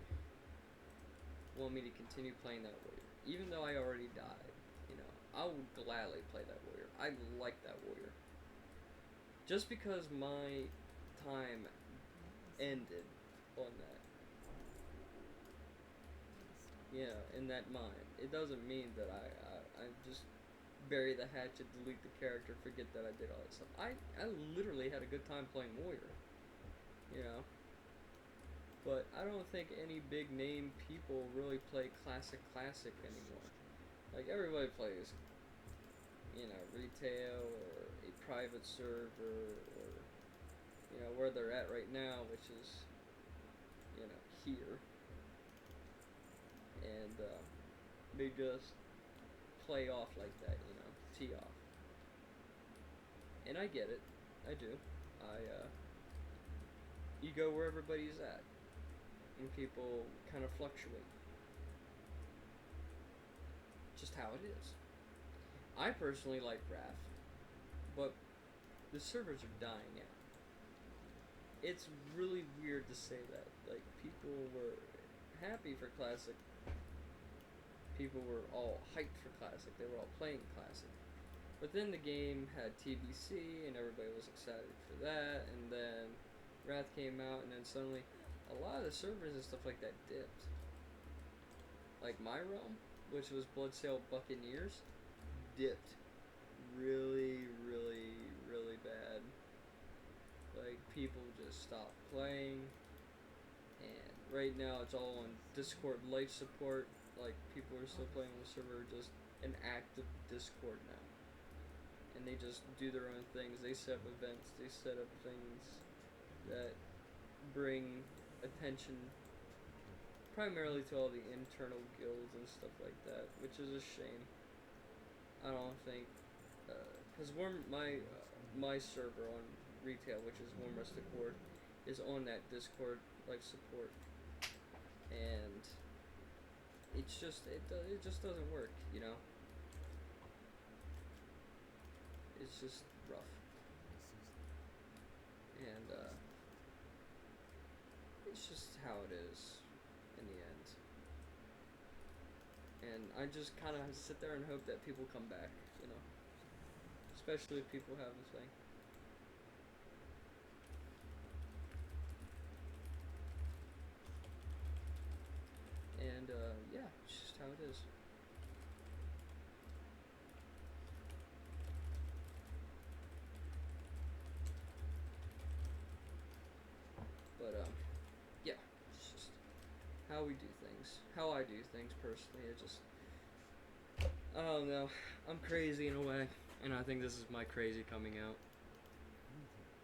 want me to continue playing that warrior, even though I already died, you know, I will gladly play that warrior. I like that warrior. Just because my time ended on that, you know, in that mine, it doesn't mean that I just bury the hatchet, delete the character, forget that I did all that stuff. I literally had a good time playing warrior, you know. But I don't think any big name people really play classic anymore. Like, everybody plays, you know, retail or a private server or, you know, where they're at right now, which is, you know, here. And they just play off like that, you know, tee off. And I get it. I do. You go where everybody's at. And people kind of fluctuate. Just how it is. I personally like Wrath, but the servers are dying out. It's really weird to say that. Like, people were happy for Classic. People were all hyped for Classic. They were all playing Classic. But then the game had TBC, and everybody was excited for that, and then Wrath came out, and then suddenly a lot of the servers and stuff like that dipped. Like my realm, which was Bloodsail Buccaneers, dipped really, really, really bad. Like, people just stopped playing, and right now it's all on Discord life support. Like, people are still playing on the server, just an active Discord now. and they just do their own things. They set up events, they set up things that bring attention primarily to all the internal guilds and stuff like that, which is a shame. I don't think, because my server on retail, which is Warm Rustic Horde, is on that Discord like support, and it's just it just doesn't work, you know. It's just rough, and it's just how it is in the end. And I just kind of sit there and hope that people come back, you know, especially if people have the thing. And yeah, it's just how it is. But yeah, it's just how we do things, how I do things personally. It just, I don't know. I'm crazy in a way, and I think this is my crazy coming out,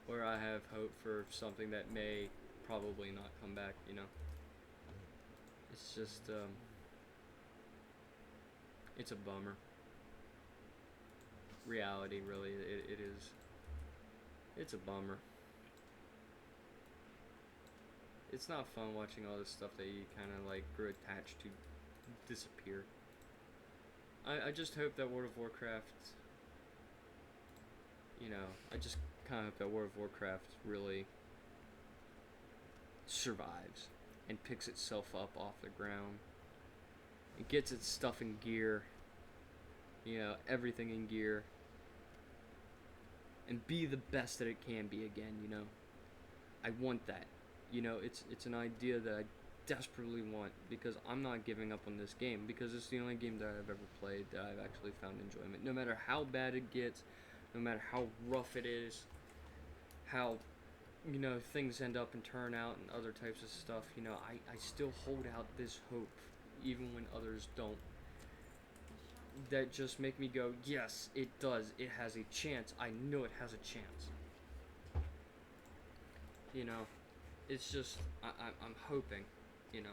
where I have hope for something that may probably not come back. You know, it's just it's a bummer. Reality, really, it is. It's a bummer. It's not fun watching all this stuff that you kind of like grew attached to disappear. I just hope that World of Warcraft, you know, I just kind of hope that World of Warcraft really survives and picks itself up off the ground. It gets its stuff in gear, you know, everything in gear, and be the best that it can be again, you know. I want that. You know, it's an idea that I desperately want, because I'm not giving up on this game, because it's the only game that I've ever played that I've actually found enjoyment. No matter how bad it gets, no matter how rough it is, how, you know, things end up and turn out and other types of stuff, you know, I still hold out this hope, even when others don't. That just make me go, yes, it does. It has a chance. I know it has a chance. You know, it's just, I'm hoping, you know.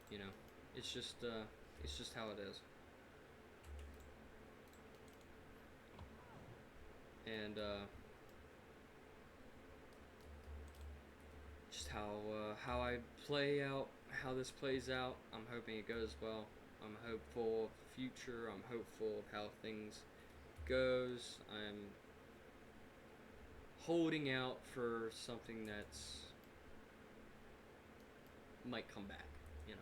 You know, it's just how it is. And, just how I play out, how this plays out, I'm hoping it goes well. I'm hopeful of the future. I'm hopeful of how things goes. I'm holding out for something that's might come back, you know.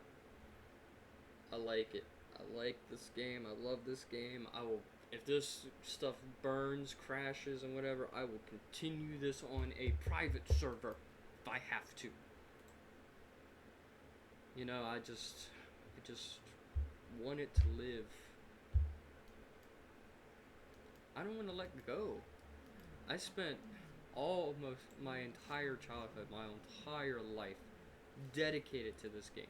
I like it. I like this game. I love this game. I will, if this stuff burns, crashes, and whatever, I will continue this on a private server if I have to. You know, I just want it to live. I don't want to let go. I spent almost my entire childhood, my entire life, dedicated to this game.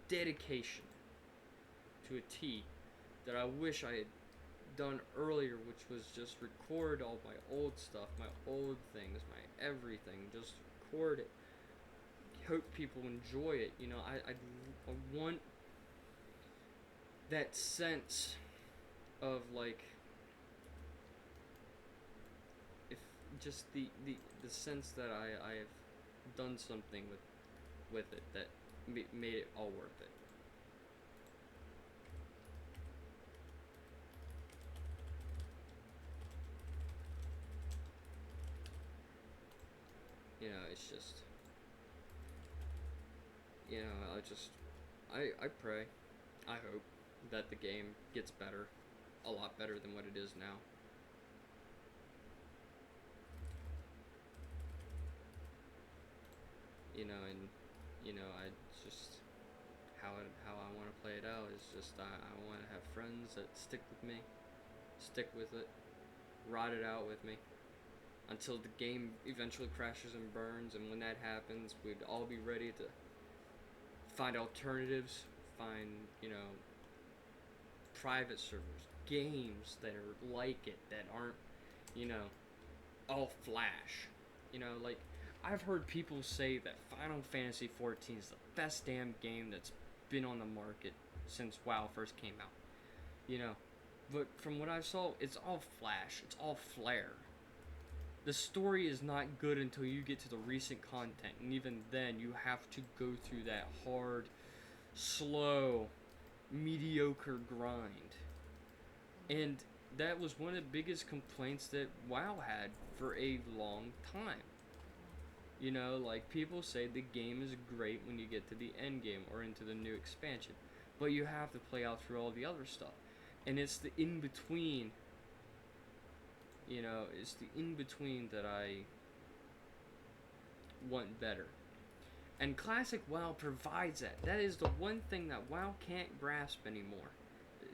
Dedication to a T that I wish I had done earlier, which was just record all my old stuff, my old things, my everything. Just record it. Hope people enjoy it. You know, I want that sense of like, if just the sense that I have done something with it that made it all worth it. You know, it's just, you know, I pray, I hope that the game gets better, a lot better than what it is now. You know, and, you know, I just, how I want to play it out is just, I want to have friends that stick with me, stick with it, ride it out with me, until the game eventually crashes and burns, and when that happens, we'd all be ready to find alternatives, find, private servers, games that are like it, that aren't, you know, all flash. Like, I've heard people say that Final Fantasy 14 is the best damn game that's been on the market since WoW first came out. But from what I saw, it's all flash, it's all flare. The story is not good until you get to the recent content, and even then, you have to go through that hard, slow, mediocre grind. And that was one of the biggest complaints that WoW had for a long time. Like, people say the game is great when you get to the end game or into the new expansion, but you have to play out through all the other stuff. And it's the in-between, it's the in-between that I want better. And Classic WoW provides that. That is the one thing that WoW can't grasp anymore,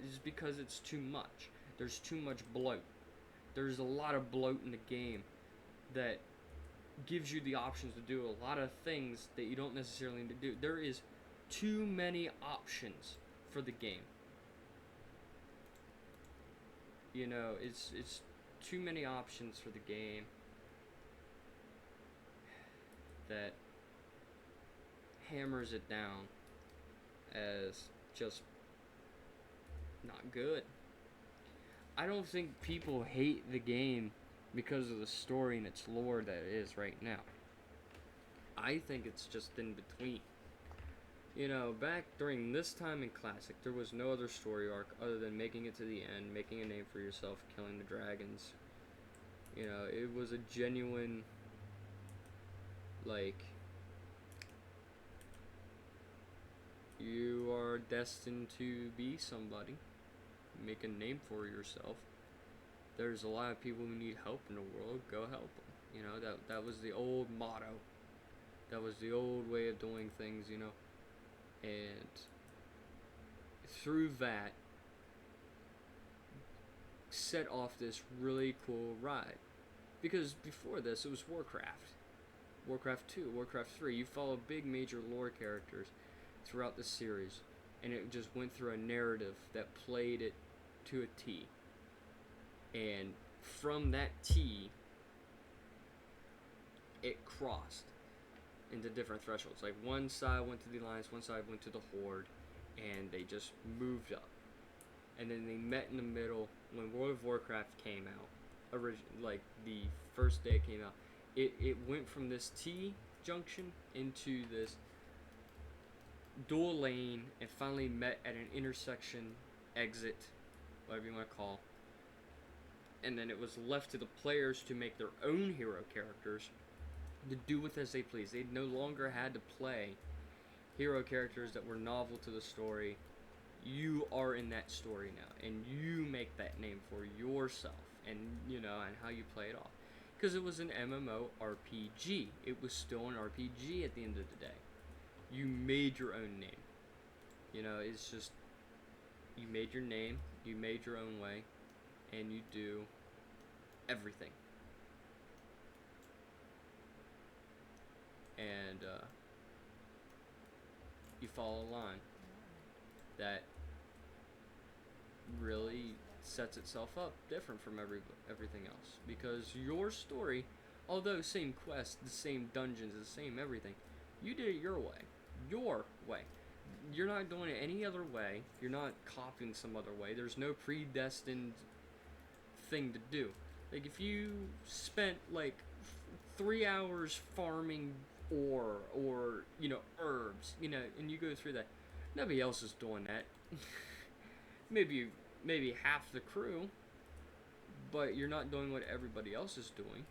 is because it's too much. There's too much bloat. There's a lot of bloat in the game that gives you the options to do a lot of things that you don't necessarily need to do. There is too many options for the game. It's too many options for the game that hammers it down as just not good. I don't think people hate the game because of the story and its lore that it is right now. I think it's just in between. Back during this time in Classic, there was no other story arc other than making it to the end, making a name for yourself, killing the dragons. It was a genuine, like, you are destined to be somebody, make a name for yourself. There's a lot of people who need help in the world, go help them. That was the old motto. That was the old way of doing things, And through that, set off this really cool ride. Because before this, it was Warcraft. Warcraft 2, Warcraft 3. You follow big major lore characters throughout the series. And it just went through a narrative that played it to a T. And from that T, it crossed into different thresholds. Like, one side went to the Alliance, one side went to the Horde, and they just moved up. And then they met in the middle when World of Warcraft came out. Like, the first day it came out. It went from this T junction into this dual lane and finally met at an intersection, exit, whatever you want to call. And then it was left to the players to make their own hero characters to do with as they please. They no longer had to play hero characters that were novel to the story. You are in that story now, and you make that name for yourself, and and how you play it off. Because it was an MMORPG. It was still an RPG at the end of the day. You made your own name. It's just, you made your name, you made your own way, and you do everything. And you follow a line that really sets itself up different from everything else. Because your story, although same quest, the same dungeons, the same everything, you did it your way. Your way. You're not doing it any other way. You're not copying some other way. There's no predestined thing to do. Like, if you spent like 3 hours farming ore or herbs, and you go through that, nobody else is doing that. maybe half the crew, but you're not doing what everybody else is doing.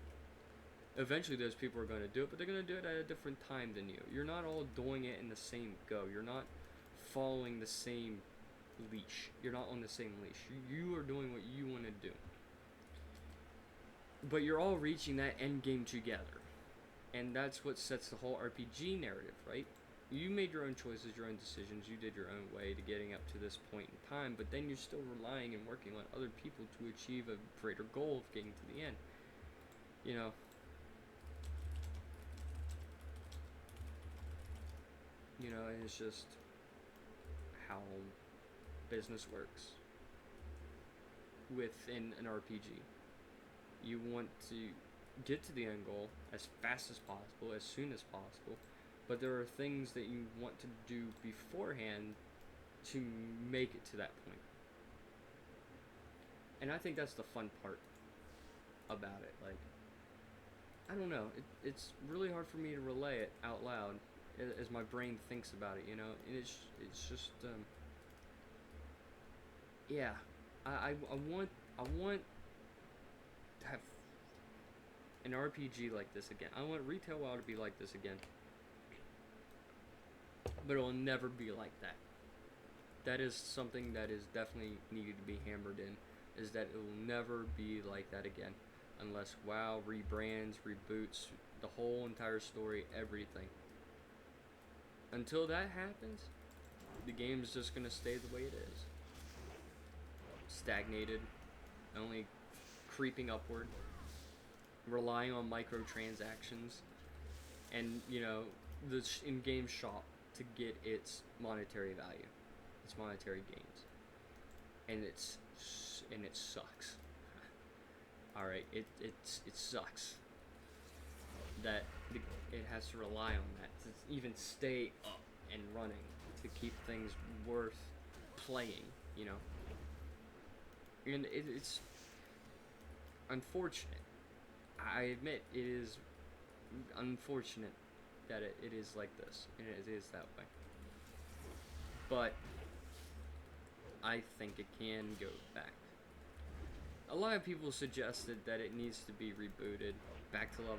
Eventually those people are going to do it, but they're going to do it at a different time than you. You're not all doing it in the same go. You're not following the same leash. You're not on the same leash. You are doing what you want to do. But you're all reaching that end game together. And that's what sets the whole RPG narrative, right? You made your own choices, your own decisions, you did your own way to getting up to this point in time, but then you're still relying and working on other people to achieve a greater goal of getting to the end. You know, it's just how business works within an RPG. You want to get to the end goal as fast as possible, as soon as possible, but there are things that you want to do beforehand to make it to that point. And I think that's the fun part about it. Like, I don't know, it's really hard for me to relay it out loud as my brain thinks about it, you know. And it's just yeah, I want to have an RPG like this again. I want Retail WoW to be like this again, but it will never be like that. That is something that is definitely needed to be hammered in, is that it will never be like that again, unless WoW rebrands, reboots the whole entire story, everything. Until that happens, the game's just gonna stay the way it is. Stagnated, only creeping upward, relying on microtransactions, and, you know, the in-game shop to get its monetary value, its monetary gains, and it sucks. All right, it sucks that it has to rely on that to even stay up and running, to keep things worth playing, you know. And it's unfortunate. I admit it is unfortunate that it is like this, and it is that way. But I think it can go back. A lot of people suggested that it needs to be rebooted back to level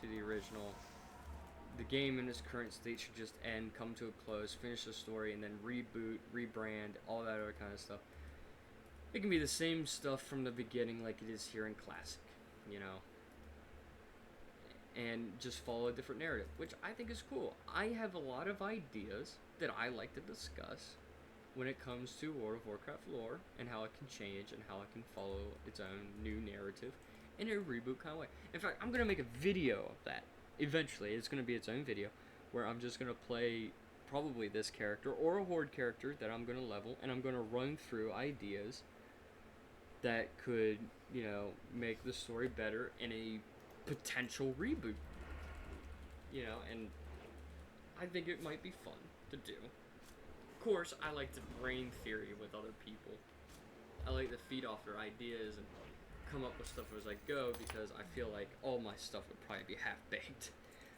to the original. The game in its current state should just end, come to a close, finish the story, and then reboot, rebrand, all that other kind of stuff. It can be the same stuff from the beginning like it is here in Classic, you know, and just follow a different narrative, which I think is cool. I have a lot of ideas that I like to discuss when it comes to World of Warcraft lore and how it can change and how it can follow its own new narrative in a reboot kind of way. In fact, I'm going to make a video of that. Eventually, it's going to be its own video where I'm just going to play probably this character or a Horde character that I'm going to level, and I'm going to run through ideas that could, you know, make the story better in a potential reboot. You know, and I think it might be fun to do. Of course, I like to brain theory with other people. I like to feed off their ideas and come up with stuff as I go, because I feel like all my stuff would probably be half-baked.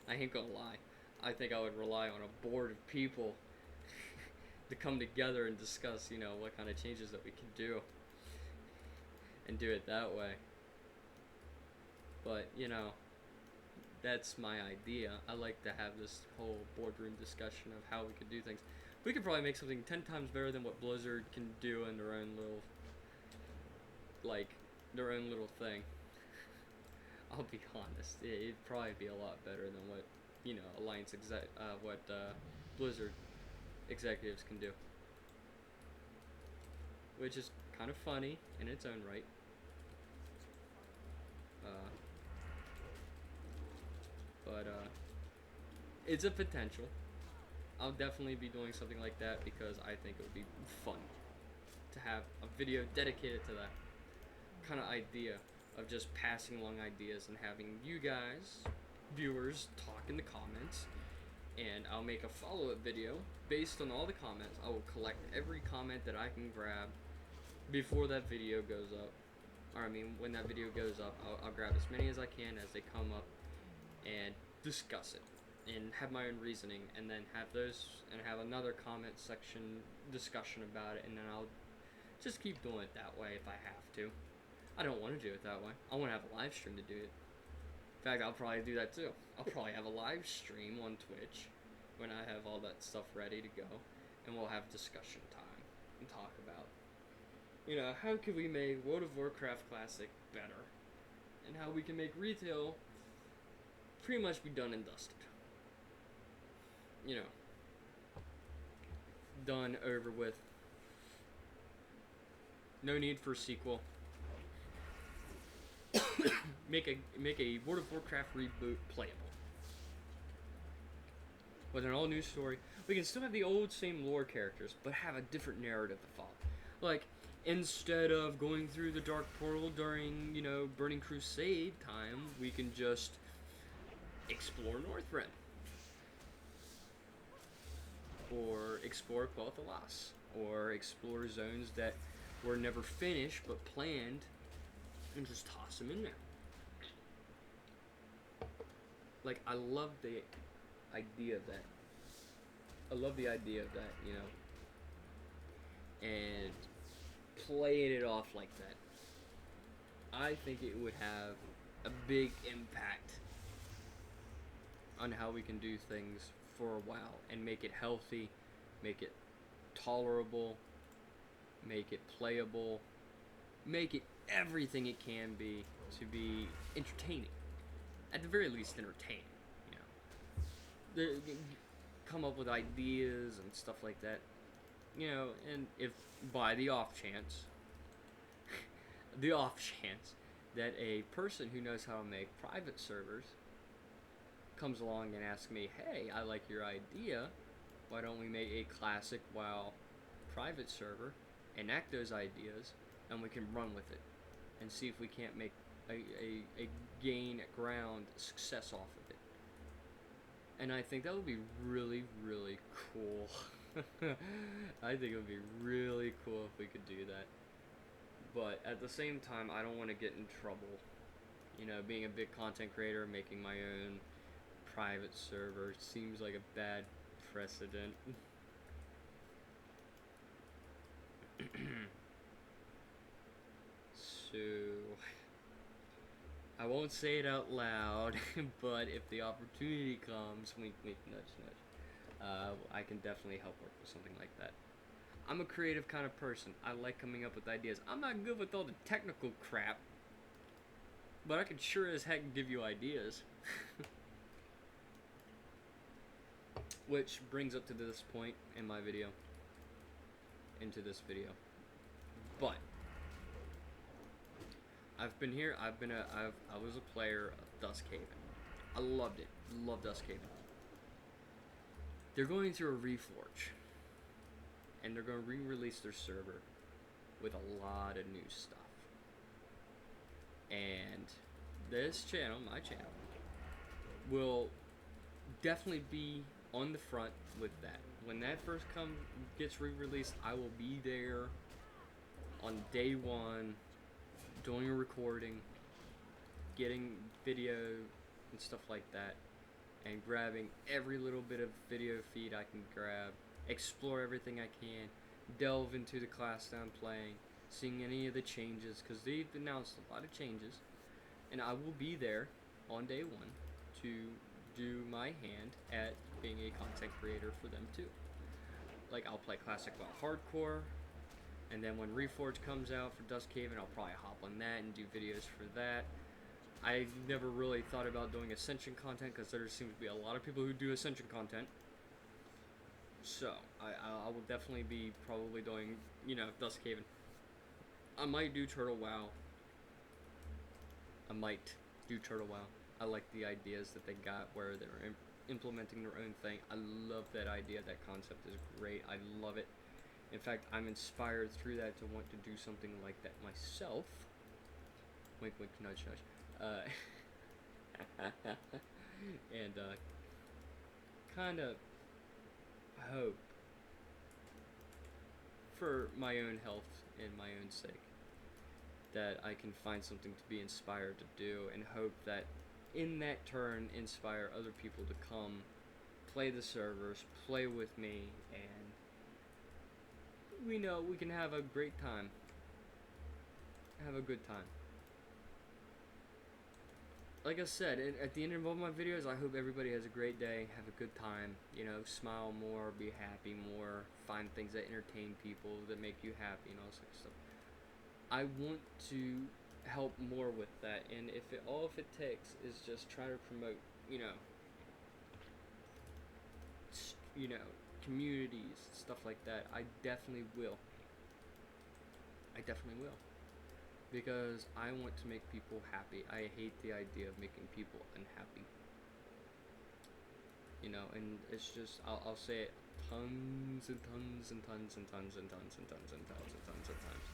I ain't gonna lie. I think I would rely on a board of people to come together and discuss, you know, what kind of changes that we can do, and do it that way. But, you know, that's my idea. I like to have this whole boardroom discussion of how we could do things. We could probably make something 10 times better than what Blizzard can do in their own little, like, their own little thing. I'll be honest, it'd probably be a lot better than what, you know, Blizzard executives can do. Which is kind of funny in its own right. But it's a potential. I'll definitely be doing something like that because I think it would be fun to have a video dedicated to that kind of idea of just passing along ideas and having you guys, viewers, talk in the comments. And I'll make a follow-up video based on all the comments. I will collect every comment that I can grab before that video goes up. Or I mean, when that video goes up, I'll grab as many as I can as they come up and discuss it and have my own reasoning, and then have another comment section discussion about it, and then I'll just keep doing it that way if I have to. I don't want to do it that way. I want to have a live stream to do it. In fact, I'll probably do that too. I'll probably have a live stream on Twitch when I have all that stuff ready to go, and we'll have discussion time and talk about, you know, how can we make World of Warcraft Classic better, and how we can make retail pretty much be done and dusted. You know, done, over with. No need for a sequel. make a World of Warcraft reboot playable with an all new story, We can still have the old same lore characters, but have a different narrative to follow. Like, instead of going through the Dark Portal during, Burning Crusade time, we can just explore Northrend. Or explore Quel'Thalas. Or explore zones that were never finished but planned, and just toss them in there. Like, I love the idea of that. And playing it off like that. I think it would have a big impact on how we can do things for a while and make it healthy, make it tolerable, make it playable, make it everything it can be to be entertaining. At the very least, entertaining. Come up with ideas and stuff like that. And if by the off chance that a person who knows how to make private servers comes along and asks me, hey, I like your idea, why don't we make a classic WoW private server, enact those ideas, and we can run with it and see if we can't make a gain ground success off of it. And I think that would be really, really cool. I think it would be really cool if we could do that. But at the same time, I don't want to get in trouble. Being a big content creator, making my own private server seems like a bad precedent. So, I won't say it out loud, but if the opportunity comes, wink, wink, nudge, nudge, I can definitely help work with something like that. I'm a creative kind of person. I like coming up with ideas. I'm not good with all the technical crap, but I can sure as heck give you ideas. Which brings up to this point in my video, But I've been here. I was a player of Duskhaven. I loved it. Loved Duskhaven. They're going through a reforge, and they're going to re-release their server with a lot of new stuff. And this channel, my channel, will definitely be on the front with that. When that first gets re-released, I will be there on day one, doing a recording, getting video and stuff like that, and grabbing every little bit of video feed I can grab, explore everything I can, delve into the class that I'm playing, seeing any of the changes, because they've announced a lot of changes, and I will be there on day one to do my hand at being a content creator for them too. Like, I'll play Classic WoW Hardcore, and then when Reforge comes out for Duskhaven, I'll probably hop on that and do videos for that. I never really thought about doing Ascension content, because there seems to be a lot of people who do Ascension content. So, I will definitely be probably doing, Duskhaven. I might do Turtle WoW. I like the ideas that they got where they're implementing their own thing. I love that idea. That concept is great. I love it. In fact, I'm inspired through that to want to do something like that myself. Wink, wink, nudge, nudge. And kind of hope, for my own health and my own sake, that I can find something to be inspired to do, and hope that in that turn inspire other people to come play the servers, play with me, and we can have a great time. Have a good time. Like I said, at the end of all my videos, I hope everybody has a great day, have a good time, smile more, be happy more, find things that entertain people, that make you happy, and all this kind of stuff. I want to help more with that, and if it takes is just try to promote, communities, stuff like that. I definitely will. Because I want to make people happy. I hate the idea of making people unhappy. And it's just, I'll say it tons and tons and tons and tons and tons and tons and tons and tons of times.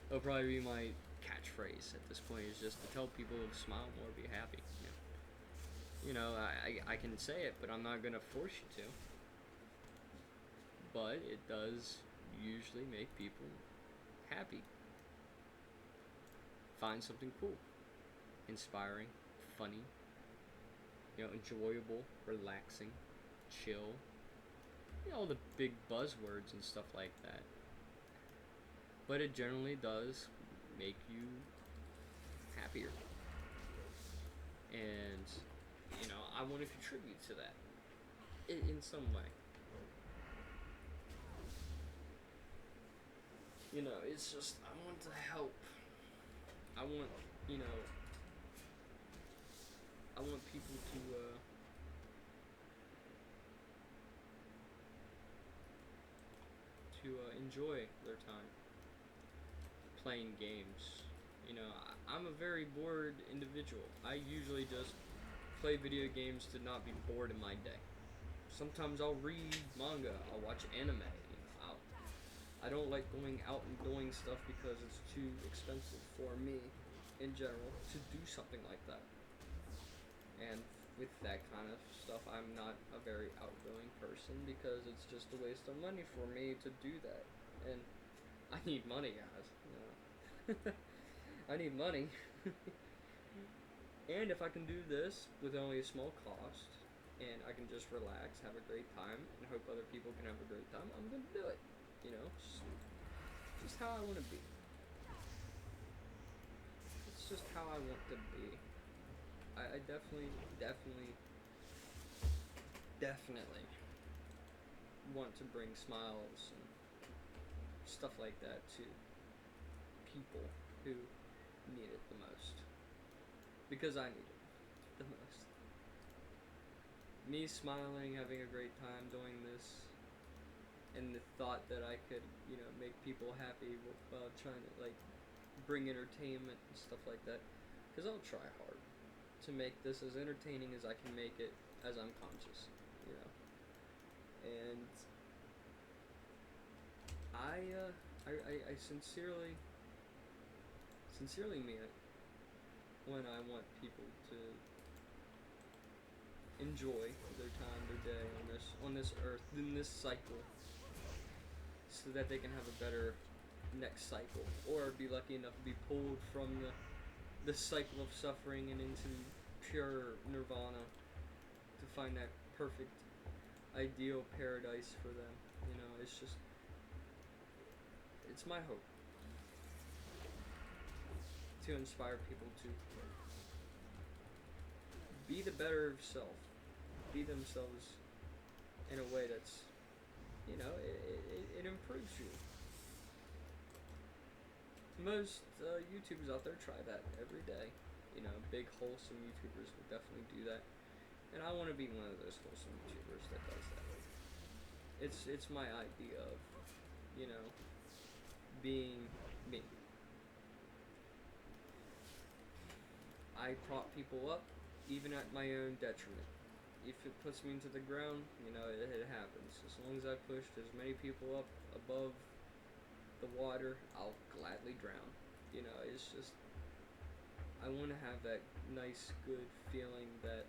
It'll probably be my catchphrase at this point, is just to tell people to smile more, be happy. I can say it, but I'm not gonna force you to. But it does usually make people happy. Find something cool, inspiring, funny, enjoyable, relaxing, chill. All the big buzzwords and stuff like that. But it generally does make you happier. And, I want to contribute to that in some way. It's just, I want to help. I want, I want people to enjoy their time playing games. I'm a very bored individual. I usually just play video games to not be bored in my day. Sometimes I'll read manga, I'll watch anime. I don't like going out and doing stuff because it's too expensive for me in general to do something like that. And with that kind of stuff, I'm not a very outgoing person because it's just a waste of money for me to do that. And I need money, guys. I need money. And if I can do this with only a small cost, and I can just relax, have a great time, and hope other people can have a great time, I'm gonna do it. Just how I want to be. It's just how I want to be. I definitely want to bring smiles and stuff like that to people who need it the most. Because I need it the most. Me smiling, having a great time doing this, and the thought that I could, make people happy while trying to, bring entertainment and stuff like that. Because I'll try hard to make this as entertaining as I can make it as I'm conscious, And I sincerely mean it when I want people to enjoy their time, their day on this earth, in this cycle, so that they can have a better next cycle, or be lucky enough to be pulled from the cycle of suffering and into pure nirvana to find that perfect ideal paradise for them. It's my hope to inspire people to be the better self, be themselves in a way that's, it improves you. Most YouTubers out there try that every day. Big wholesome YouTubers will definitely do that, and I want to be one of those wholesome YouTubers that does that. It's my idea of, being me. I prop people up, even at my own detriment. If it puts me into the ground, it happens. As long as I pushed as many people up above the water, I'll gladly drown. It's just, I want to have that nice, good feeling that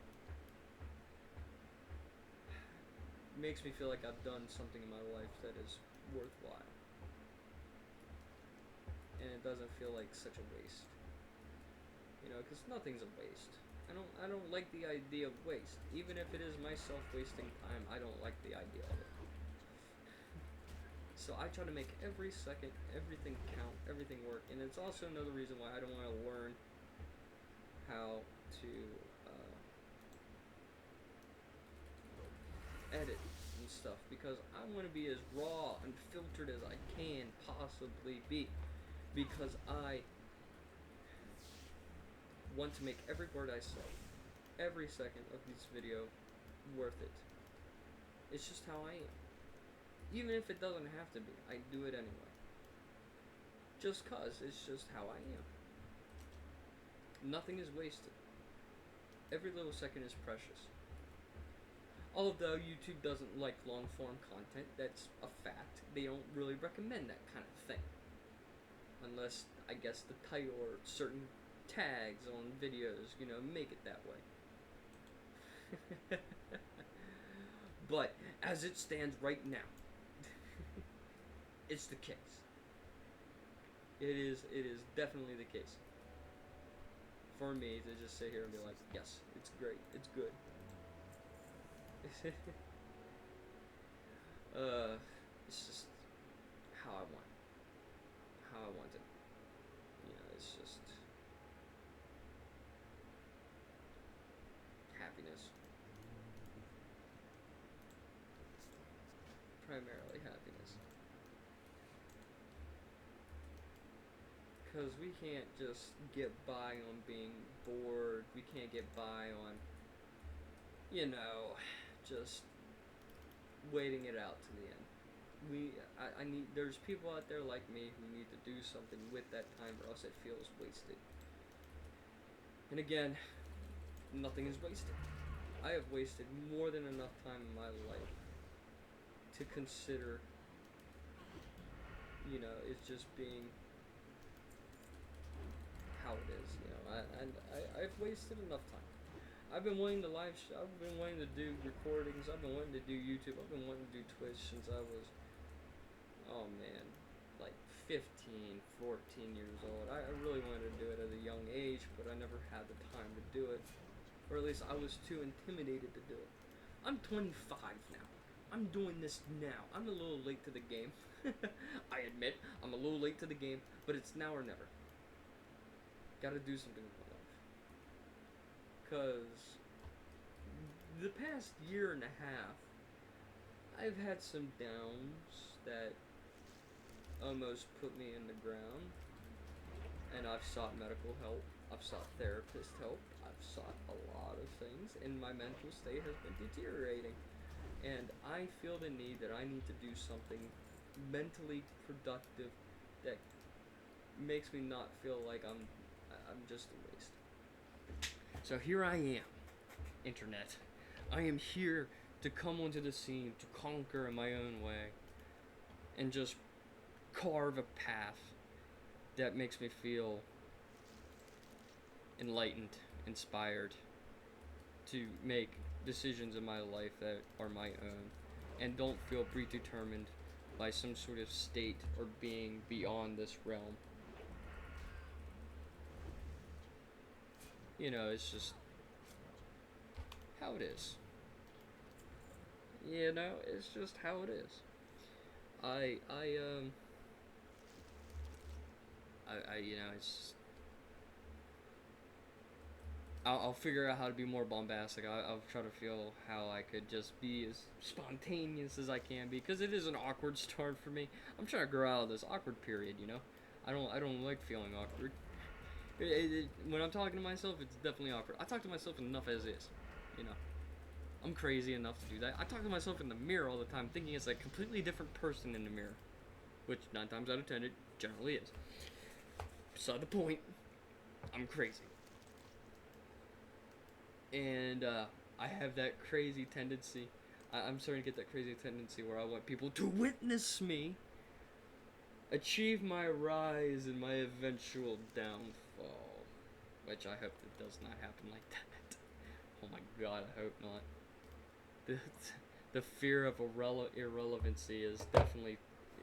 makes me feel like I've done something in my life that is worthwhile. And it doesn't feel like such a waste. Because nothing's a waste. I don't like the idea of waste. Even if it is myself wasting time, I don't like the idea of it. So I try to make every second, everything count, everything work. And it's also another reason why I don't want to learn how to edit and stuff. Because I want to be as raw and filtered as I can possibly be. Because I want to make every word I say, every second of this video, worth it. It's just how I am. Even if it doesn't have to be, I do it anyway. Just cause, it's just how I am. Nothing is wasted. Every little second is precious. Although YouTube doesn't like long form content, that's a fact. They don't really recommend that kind of thing. Unless, I guess, the title or certain tags on videos, make it that way. But, as it stands right now, it's the case. It is definitely the case. For me to just sit here and be like, yes, it's great, it's good. It's just how I want it. It's just happiness. Primarily happiness. Because we can't just get by on being bored. We can't get by on, just waiting it out to the end. I need, there's people out there like me who need to do something with that time or else it feels wasted. And again, nothing is wasted. I have wasted more than enough time in my life to consider, it's just being how it is, I've wasted enough time. I've been wanting to I've been wanting to do recordings, I've been wanting to do YouTube, I've been wanting to do Twitch since I was, like 15, 14 years old. I really wanted to do it at a young age, but I never had the time to do it. Or at least I was too intimidated to do it. I'm 25 now. I'm doing this now. I'm a little late to the game. I admit, I'm a little late to the game, but it's now or never. Gotta do something with my life. Because the past year and a half, I've had some downs that almost put me in the ground. And I've sought medical help. I've sought therapist help. I've sought a lot of things. And my mental state has been deteriorating. And I feel the need that I need to do something mentally productive that makes me not feel like I'm just a waste. So here I am, internet. I am here to come onto the scene, to conquer in my own way, and just carve a path that makes me feel enlightened, inspired, to make decisions in my life that are my own, and don't feel predetermined by some sort of state or being beyond this realm. It's just how it is. It's just how it is. It's I'll figure out how to be more bombastic. I'll try to feel how I could just be as spontaneous as I can be, because it is an awkward start for me. I'm trying to grow out of this awkward period, I don't like feeling awkward. When I'm talking to myself, it's definitely awkward. I talk to myself enough as is, I'm crazy enough to do that. I talk to myself in the mirror all the time, thinking it's a completely different person in the mirror, which 9 times out of 10 it generally is. Beside the point, I'm crazy. And I have that crazy tendency. I'm starting to get that crazy tendency where I want people to witness me achieve my rise and my eventual downfall, which I hope it does not happen like that. Oh my god, I hope not. The fear of irrelevancy is definitely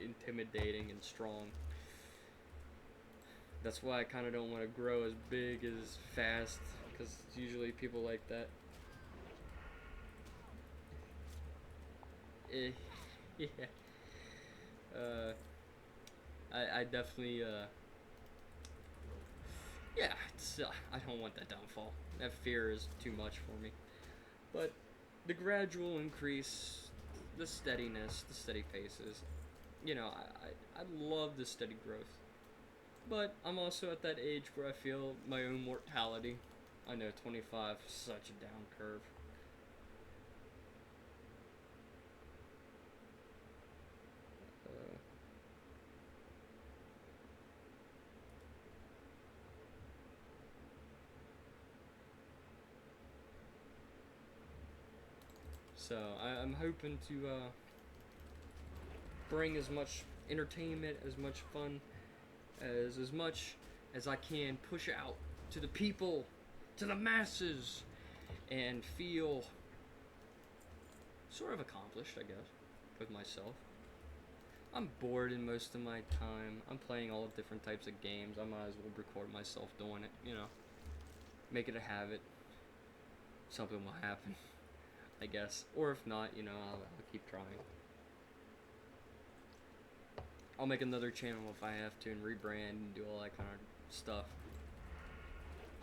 intimidating and strong. That's why I kind of don't want to grow as big as fast, because it's usually people like that. Yeah. I definitely, yeah, I don't want that downfall. That fear is too much for me. But the gradual increase, the steadiness, the steady paces, I love the steady growth. But I'm also at that age where I feel my own mortality. I know 25 is such a down curve. So I'm hoping to bring as much entertainment, as much fun, as much as I can push out to the people, to the masses, and feel sort of accomplished, I guess, with myself. I'm bored in most of my time. I'm playing all different types of games. I might as well record myself doing it, you know. Make it a habit. Something will happen, I guess. Or if not, you know, I'll keep trying. I'll make another channel if I have to and rebrand and do all that kind of stuff.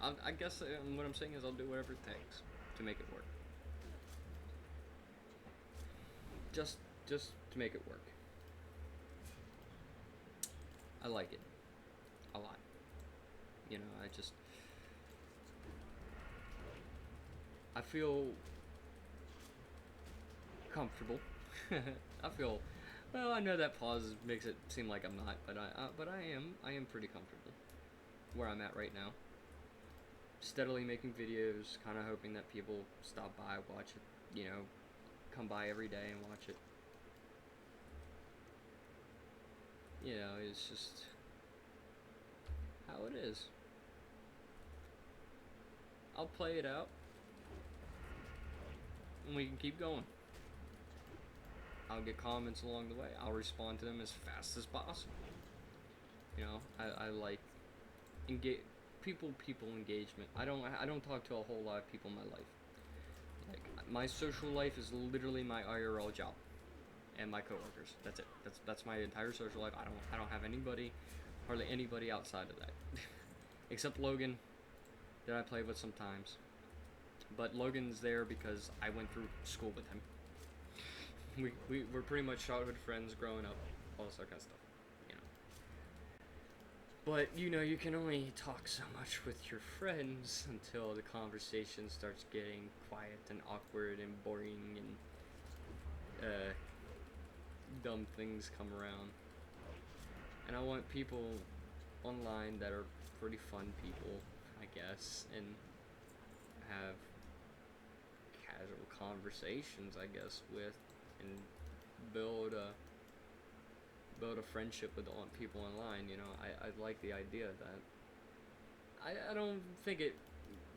I guess what I'm saying is I'll do whatever it takes to make it work. Just to make it work. I like it a lot. You know, I feel comfortable. I feel, well, I know that pause makes it seem like I'm not, but I am pretty comfortable where I'm at right now. Steadily making videos, kind of hoping that people stop by, watch it, you know, come by every day and watch it. You know, it's just how it is. I'll play it out, and we can keep going. I'll get comments along the way. I'll respond to them as fast as possible. You know, I like people engagement. I don't talk to a whole lot of people in my life. Like, my social life is literally my IRL job and my coworkers. That's it. That's my entire social life. I don't have anybody, hardly anybody outside of that, except Logan, that I play with sometimes. But Logan's there because I went through school with him. We're pretty much childhood friends growing up, all this kind of stuff, you know. But, you know, you can only talk so much with your friends until the conversation starts getting quiet and awkward and boring and dumb things come around. And I want people online that are pretty fun people, I guess, and have casual conversations, I guess, with, and build a friendship with people online. You know, I like the idea of that. I don't think it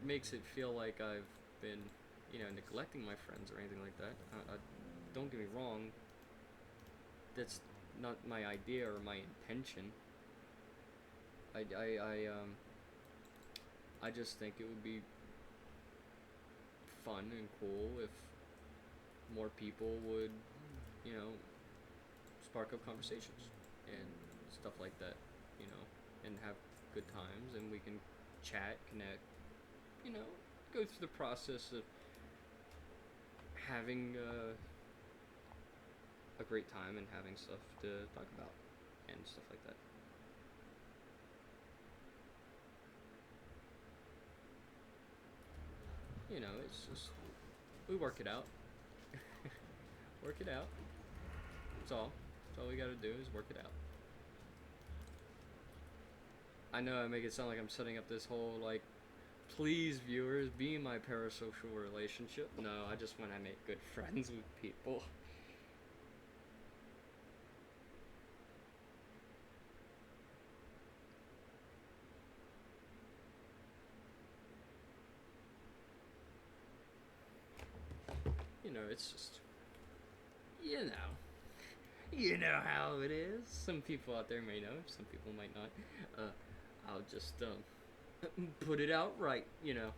makes it feel like I've been, you know, neglecting my friends or anything like that. Don't get me wrong, that's not my idea or my intention. I just think it would be fun and cool if more people would, you know, spark up conversations and stuff like that, you know, and have good times, and we can chat, connect, you know, go through the process of having a great time and having stuff to talk about and stuff like that. You know, it's just, we work it out. Work it out. That's all we gotta do is work it out. I know I make it sound like I'm setting up this whole, like, please viewers, be in my parasocial relationship. No, I just want to make good friends with people. You know, it's just, you know how it is. Some people out there may know, some people might not. I'll just put it out right, you know.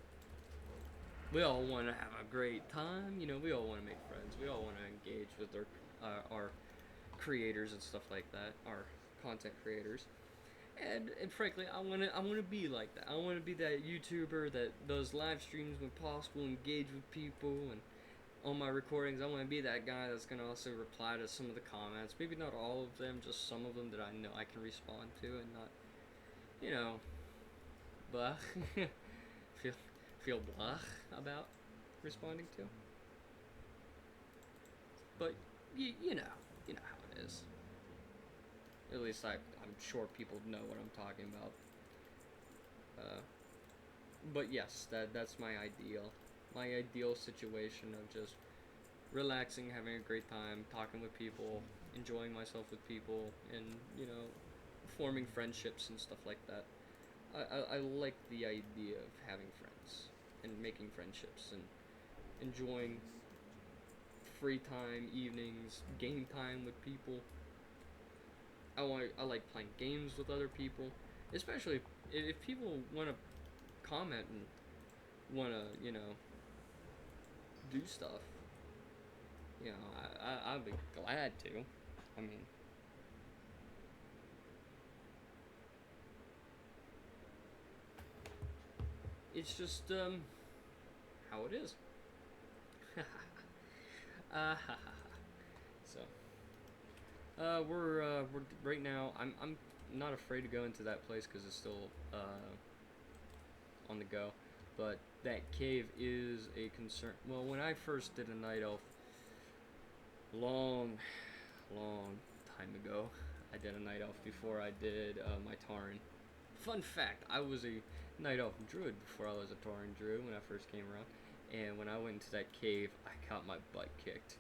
We all want to have a great time, you know. We all want to make friends. We all want to engage with our creators and stuff like that, our content creators. And frankly, I wanna be like that. I wanna be that YouTuber that does live streams when possible, engage with people, and on my recordings, I want to be that guy that's going to also reply to some of the comments. Maybe not all of them, just some of them that I know I can respond to and not, you know, blah, feel blah about responding to. But, you know how it is. At least I'm sure people know what I'm talking about. But yes, that's my ideal situation of just relaxing, having a great time, talking with people, enjoying myself with people, and forming friendships and stuff like that. I like the idea of having friends and making friendships and enjoying free time, evenings, game time with people. I like playing games with other people, especially if people want to comment and want to do stuff. I'd be glad to. I mean, it's just how it is. So we're right now. I'm not afraid to go into that place because it's still on the go. But that cave is a concern. Well, when I first did a night elf, long, long time ago, I did a night elf before I did my Tauren. Fun fact: I was a night elf druid before I was a Tauren druid when I first came around. And when I went into that cave, I got my butt kicked.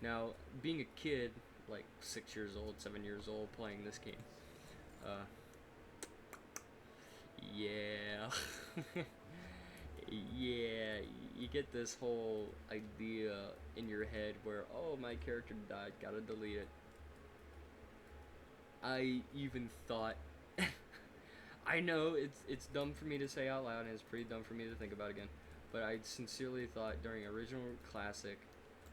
Now, being a kid, like 6 years old, 7 years old, playing this game, uh, yeah, yeah, you get this whole idea in your head where, oh, my character died, gotta delete it. I even thought, I know it's dumb for me to say out loud, and it's pretty dumb for me to think about again, but I sincerely thought during original classic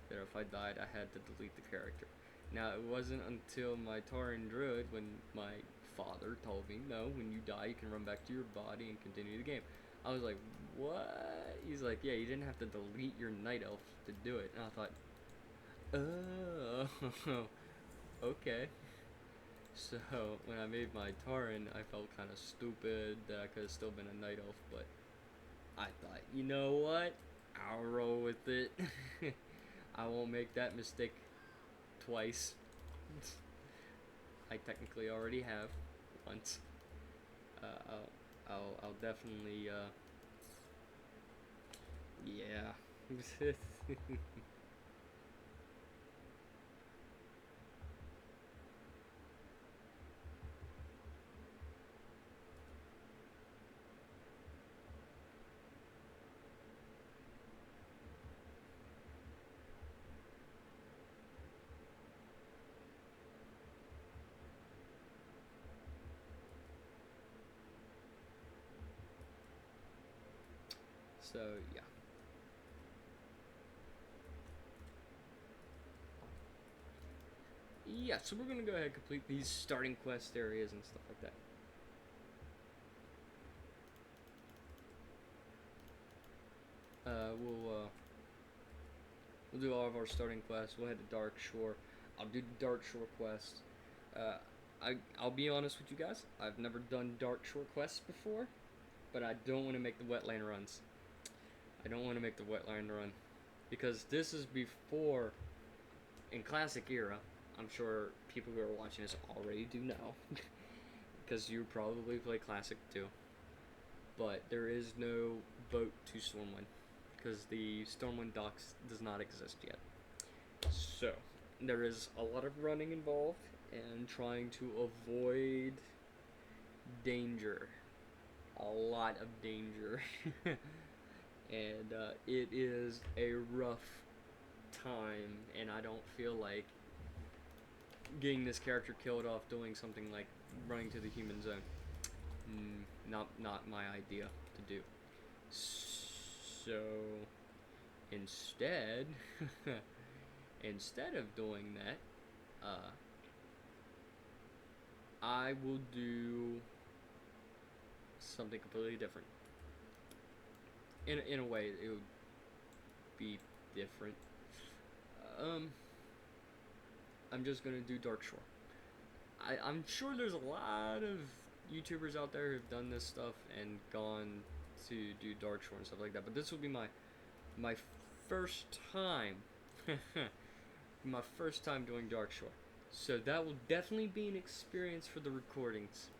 that if I died, I had to delete the character. Now, it wasn't until my Tauren Druid when my father told me, no, when you die, you can run back to your body and continue the game. I was like, what? He's like, yeah, you didn't have to delete your Night Elf to do it. And I thought, oh, okay. So, when I made my Tauren, I felt kind of stupid that I could have still been a Night Elf, but I thought, you know what? I'll roll with it. I won't make that mistake twice. I technically already have once. I'll definitely, yeah. So, yeah. Yeah, so we're gonna go ahead and complete these starting quest areas and stuff like that. We'll do all of our starting quests. We'll head to Dark Shore. I'll do the Dark Shore quest. Uh, I'll be honest with you guys. I've never done Dark Shore quests before, but I don't want to make the wetland runs. I don't want to make the wetland run because this is before in Classic era. I'm sure people who are watching this already do know because you probably play Classic too. But there is no boat to Stormwind because the Stormwind docks does not exist yet. So there is a lot of running involved and trying to avoid danger. A lot of danger. And it is a rough time, and I don't feel like getting this character killed off doing something like running to the human zone. Not my idea to do. So instead, instead of doing that, I will do something completely different. In a way, it would be different. I'm just gonna do Dark Shore. I'm sure there's a lot of YouTubers out there who've done this stuff and gone to do Dark Shore and stuff like that, but this will be my first time. My first time doing Dark Shore. So that will definitely be an experience for the recordings.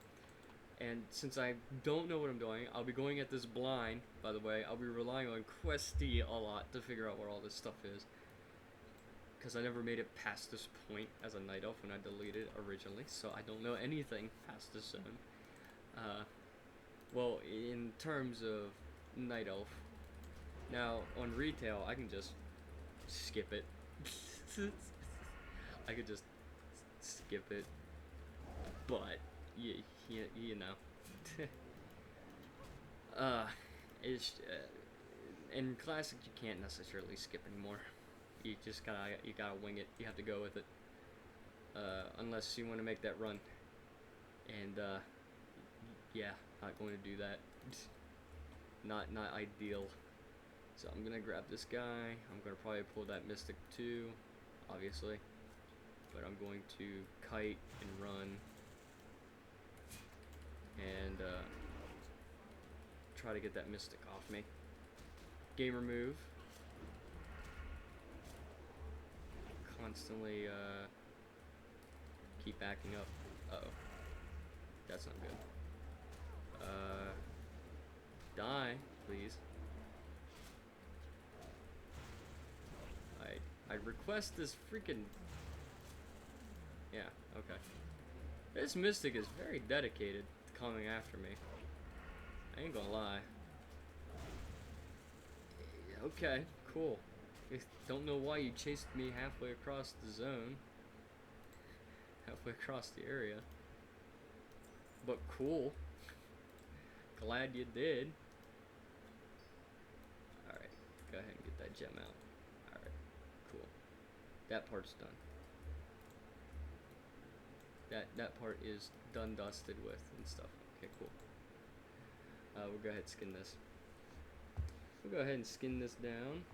And since I don't know what I'm doing, I'll be going at this blind, by the way. I'll be relying on Questy a lot to figure out where all this stuff is. because I never made it past this point as a night elf when I deleted originally, so I don't know anything past this zone. Well, in terms of night elf, now on retail I can just skip it. I could just skip it, but you know, it's in classic you can't necessarily skip anymore. You just gotta wing it. You have to go with it, unless you want to make that run. And yeah, not going to do that. Not ideal. So I'm gonna grab this guy. I'm gonna probably pull that Mystic too, obviously. But I'm going to kite and run and try to get that Mystic off me. Gamer move. Constantly keep backing up. Uh-oh. That's not good. Die, please. I request this freaking... Yeah, okay. This Mystic is very dedicated to coming after me. I ain't gonna lie. Okay, cool. I don't know why you chased me halfway across the zone. Halfway across the area. But cool. Glad you did. Alright, go ahead and get that gem out. Alright, cool. That part's done. That part is done dusted with and stuff. Okay, cool. We'll go ahead and skin this. We'll go ahead and skin this down.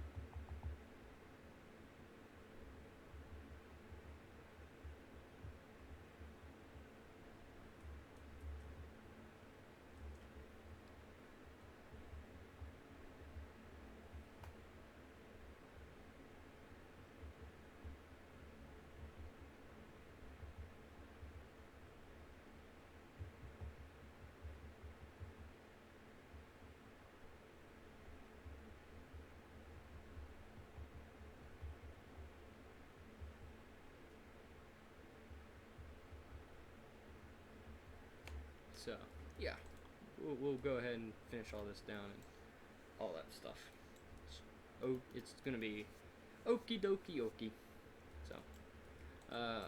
So, yeah, we'll go ahead and finish all this down and all that stuff. It's gonna be okie dokie okie. So,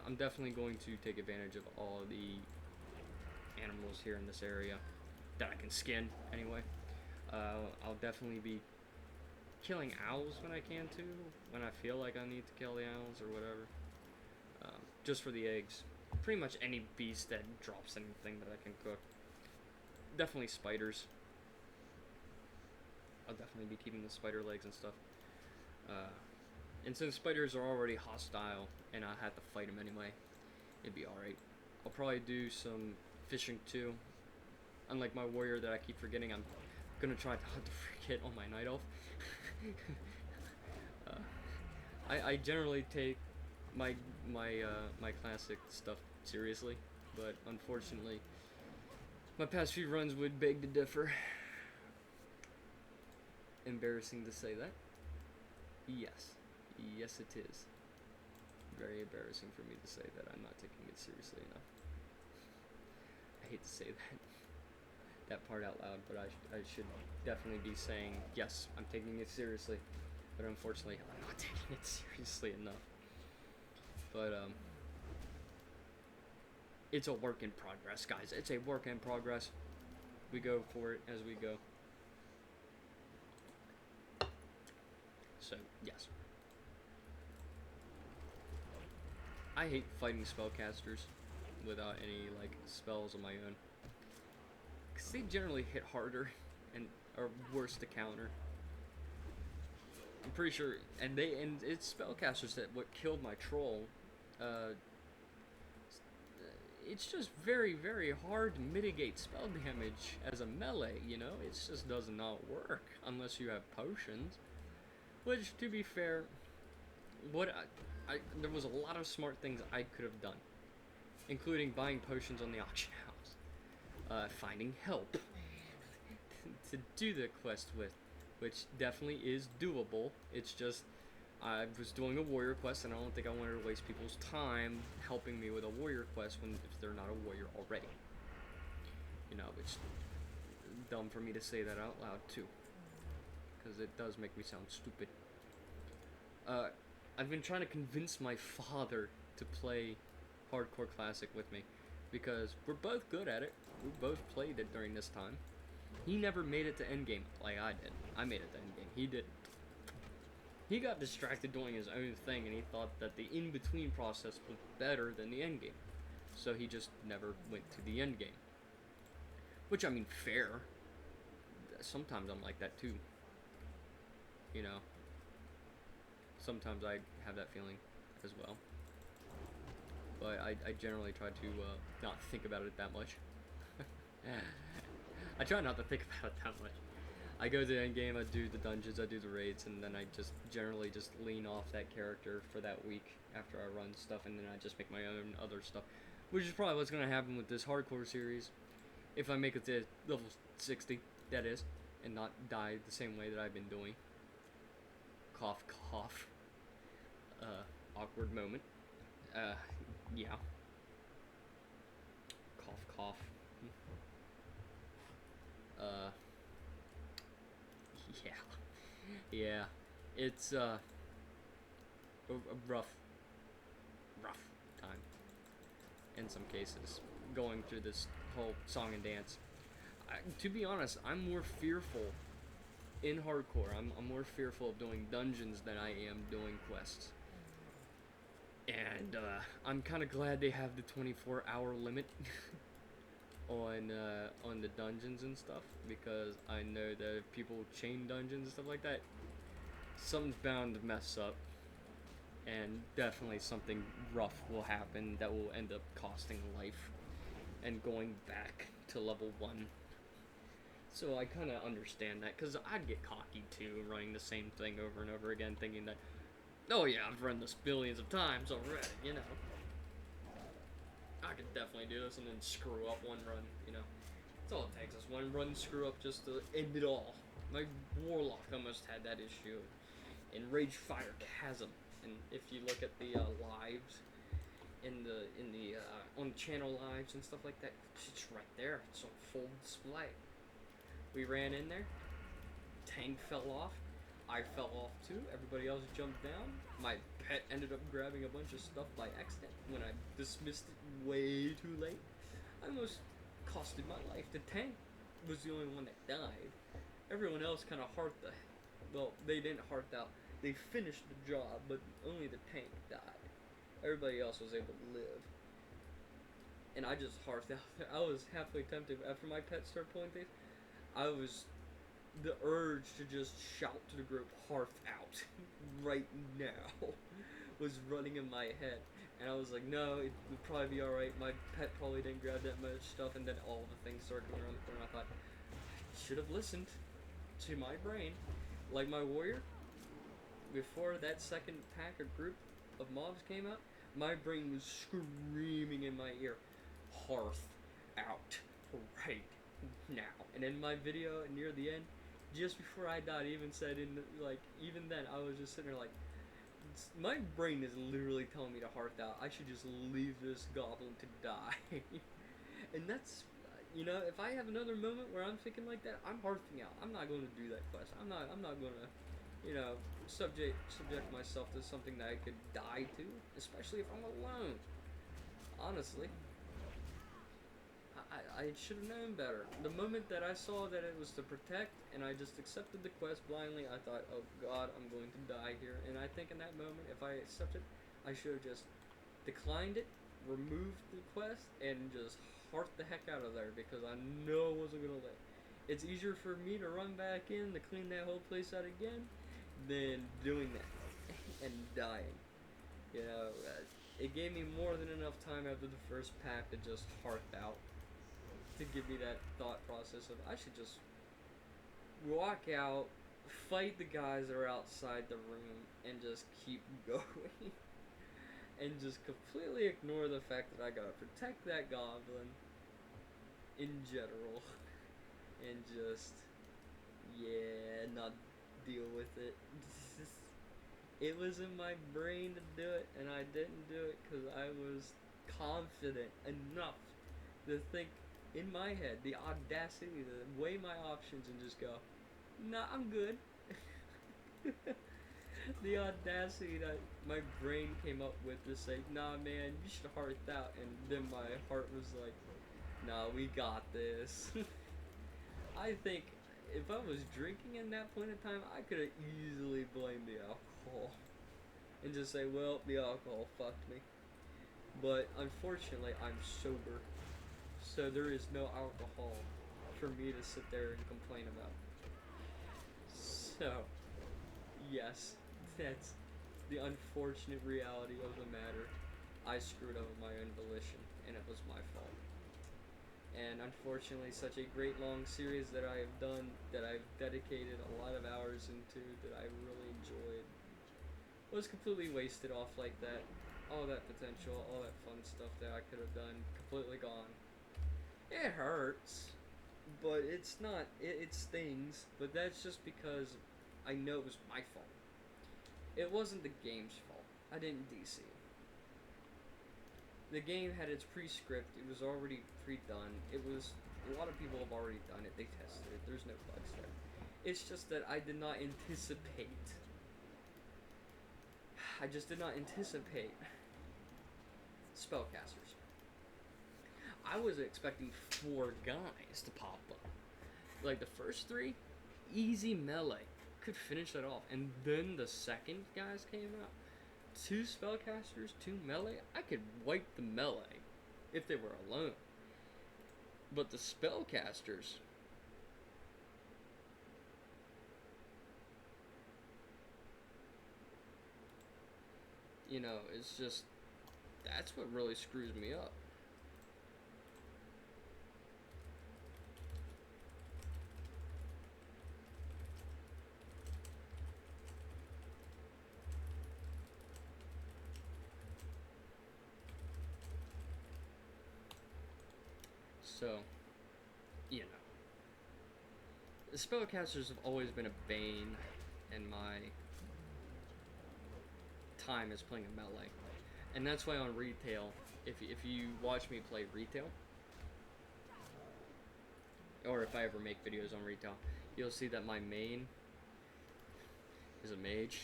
I'm definitely going to take advantage of all of the animals here in this area that I can skin anyway. I'll definitely be killing owls when I can too, when I feel like I need to kill the owls or whatever. Just for the eggs. Pretty much any beast that drops anything that I can cook. Definitely spiders. I'll definitely be keeping the spider legs and stuff. And since spiders are already hostile and I have to fight them anyway, it'd be alright. I'll probably do some fishing too. Unlike my warrior that I keep forgetting, I'm gonna try not to forget on my night elf. I generally take my classic stuff seriously, but unfortunately my past few runs would beg to differ. Embarrassing to say that. Yes it is. Very embarrassing for me to say that I'm not taking it seriously enough. I hate to say that part out loud, but I should definitely be saying yes, I'm taking it seriously, but unfortunately I'm not taking it seriously enough. But it's a work in progress, guys. It's a work in progress. We go for it as we go. So, yes. I hate fighting spellcasters without any, like, spells of my own. Because they generally hit harder and are worse to counter. I'm pretty sure, and it's spellcasters that what killed my troll. It's just very, very hard to mitigate spell damage as a melee, you know? It just does not work unless you have potions. Which, to be fair, there was a lot of smart things I could have done, including buying potions on the auction house, finding help to do the quest with, which definitely is doable. It's just I was doing a warrior quest, and I don't think I wanted to waste people's time helping me with a warrior quest when if they're not a warrior already. You know, it's dumb for me to say that out loud too, because it does make me sound stupid. I've been trying to convince my father to play Hardcore Classic with me, because we're both good at it. We both played it during this time. He never made it to endgame like I did. I made it to endgame. He didn't. He got distracted doing his own thing, and he thought that the in-between process was better than the endgame. So he just never went to the endgame. Which, I mean, fair. Sometimes I'm like that too. You know. Sometimes I have that feeling as well. But I generally try to not think about it that much. I try not to think about it that much. I go to the end game, I do the dungeons, I do the raids, and then I just generally just lean off that character for that week after I run stuff, and then I just make my own other stuff. Which is probably what's going to happen with this hardcore series. If I make it to level 60, that is, and not die the same way that I've been doing. Cough, cough. Awkward moment. Yeah. Cough, cough. Yeah. It's, a rough time. In some cases. Going through this whole song and dance. To be honest, I'm more fearful in hardcore. I'm more fearful of doing dungeons than I am doing quests. And I'm kind of glad they have the 24-hour limit on the dungeons and stuff, because I know that if people chain dungeons and stuff like that, something's bound to mess up, and definitely something rough will happen that will end up costing life and going back to level 1. So I kind of understand that, because I'd get cocky too, running the same thing over and over again, thinking that, oh yeah, I've run this billions of times already, you know. I could definitely do this and then screw up one run, you know. That's all it takes, is one run screw up just to end it all. My Warlock almost had that issue in Ragefire Chasm, and if you look at the lives on channel lives and stuff like that, it's right there. It's on full display. We ran in there, tank fell off, I fell off too, everybody else jumped down, my pet ended up grabbing a bunch of stuff by accident when I dismissed it way too late. I almost costed my life. The tank was the only one that died. Everyone else kind of they didn't hearth out. They finished the job, but only the tank died. Everybody else was able to live. And I just hearthed out. I was halfway tempted. After my pet started pulling things, the urge to just shout to the group, hearth out, right now, was running in my head. And I was like, no, it would probably be alright. My pet probably didn't grab that much stuff, and then all the things started coming around the corner. I thought, I should have listened to my brain. Like my warrior, before that second pack or group of mobs came out, my brain was screaming in my ear, hearth out right now. And in my video near the end, just before I died, even said even then I was just sitting there like, my brain is literally telling me to hearth out. I should just leave this goblin to die. And that's, if I have another moment where I'm thinking like that, I'm hearthing out. I'm not going to do that quest. I'm not going to, subject myself to something that I could die to, especially if I'm alone. Honestly. I should have known better. The moment that I saw that it was to protect, and I just accepted the quest blindly, I thought, oh god, I'm going to die here. And I think in that moment, if I accepted, I should have just declined it, removed the quest, and just hearthed the heck out of there, because I know I wasn't going to live. It's easier for me to run back in to clean that whole place out again than doing that and dying. It gave me more than enough time after the first pack to just hearth out, to give me that thought process of I should just walk out, fight the guys that are outside the room, and just keep going. And just completely ignore the fact that I gotta protect that goblin in general. And just, not deal with it. It was in my brain to do it, and I didn't do it because I was confident enough to think in my head, the audacity to weigh my options and just go, nah, I'm good. The audacity that my brain came up with to say, nah, man, you should heart out. And then my heart was like, nah, we got this. I think if I was drinking in that point in time, I could have easily blamed the alcohol and just say, well, the alcohol fucked me. But unfortunately, I'm sober, so there is no alcohol for me to sit there and complain about. So, yes, that's the unfortunate reality of the matter. I screwed up my own volition, and it was my fault. And unfortunately, such a great long series that I have done, that I've dedicated a lot of hours into, that I really enjoyed, was completely wasted off like that. All that potential, all that fun stuff that I could have done, completely gone. It hurts, but it's not. It stings, but that's just because I know it was my fault. It wasn't the game's fault. I didn't DC. The game had its pre-script. It was already pre-done. It was a lot of people have already done it. They tested it. There's no bugs there. It's just that I did not anticipate. I just did not anticipate spellcasters. I was expecting 4 guys to pop up. Like the first 3, easy melee. Could finish that off. And then the second guys came out. 2 spellcasters, 2 melee. I could wipe the melee if they were alone. But the spellcasters, you know, it's just, that's what really screws me up. So, you know, the spellcasters have always been a bane in my time as playing a melee. And that's why on retail, if you watch me play retail, or if I ever make videos on retail, you'll see that my main is a mage,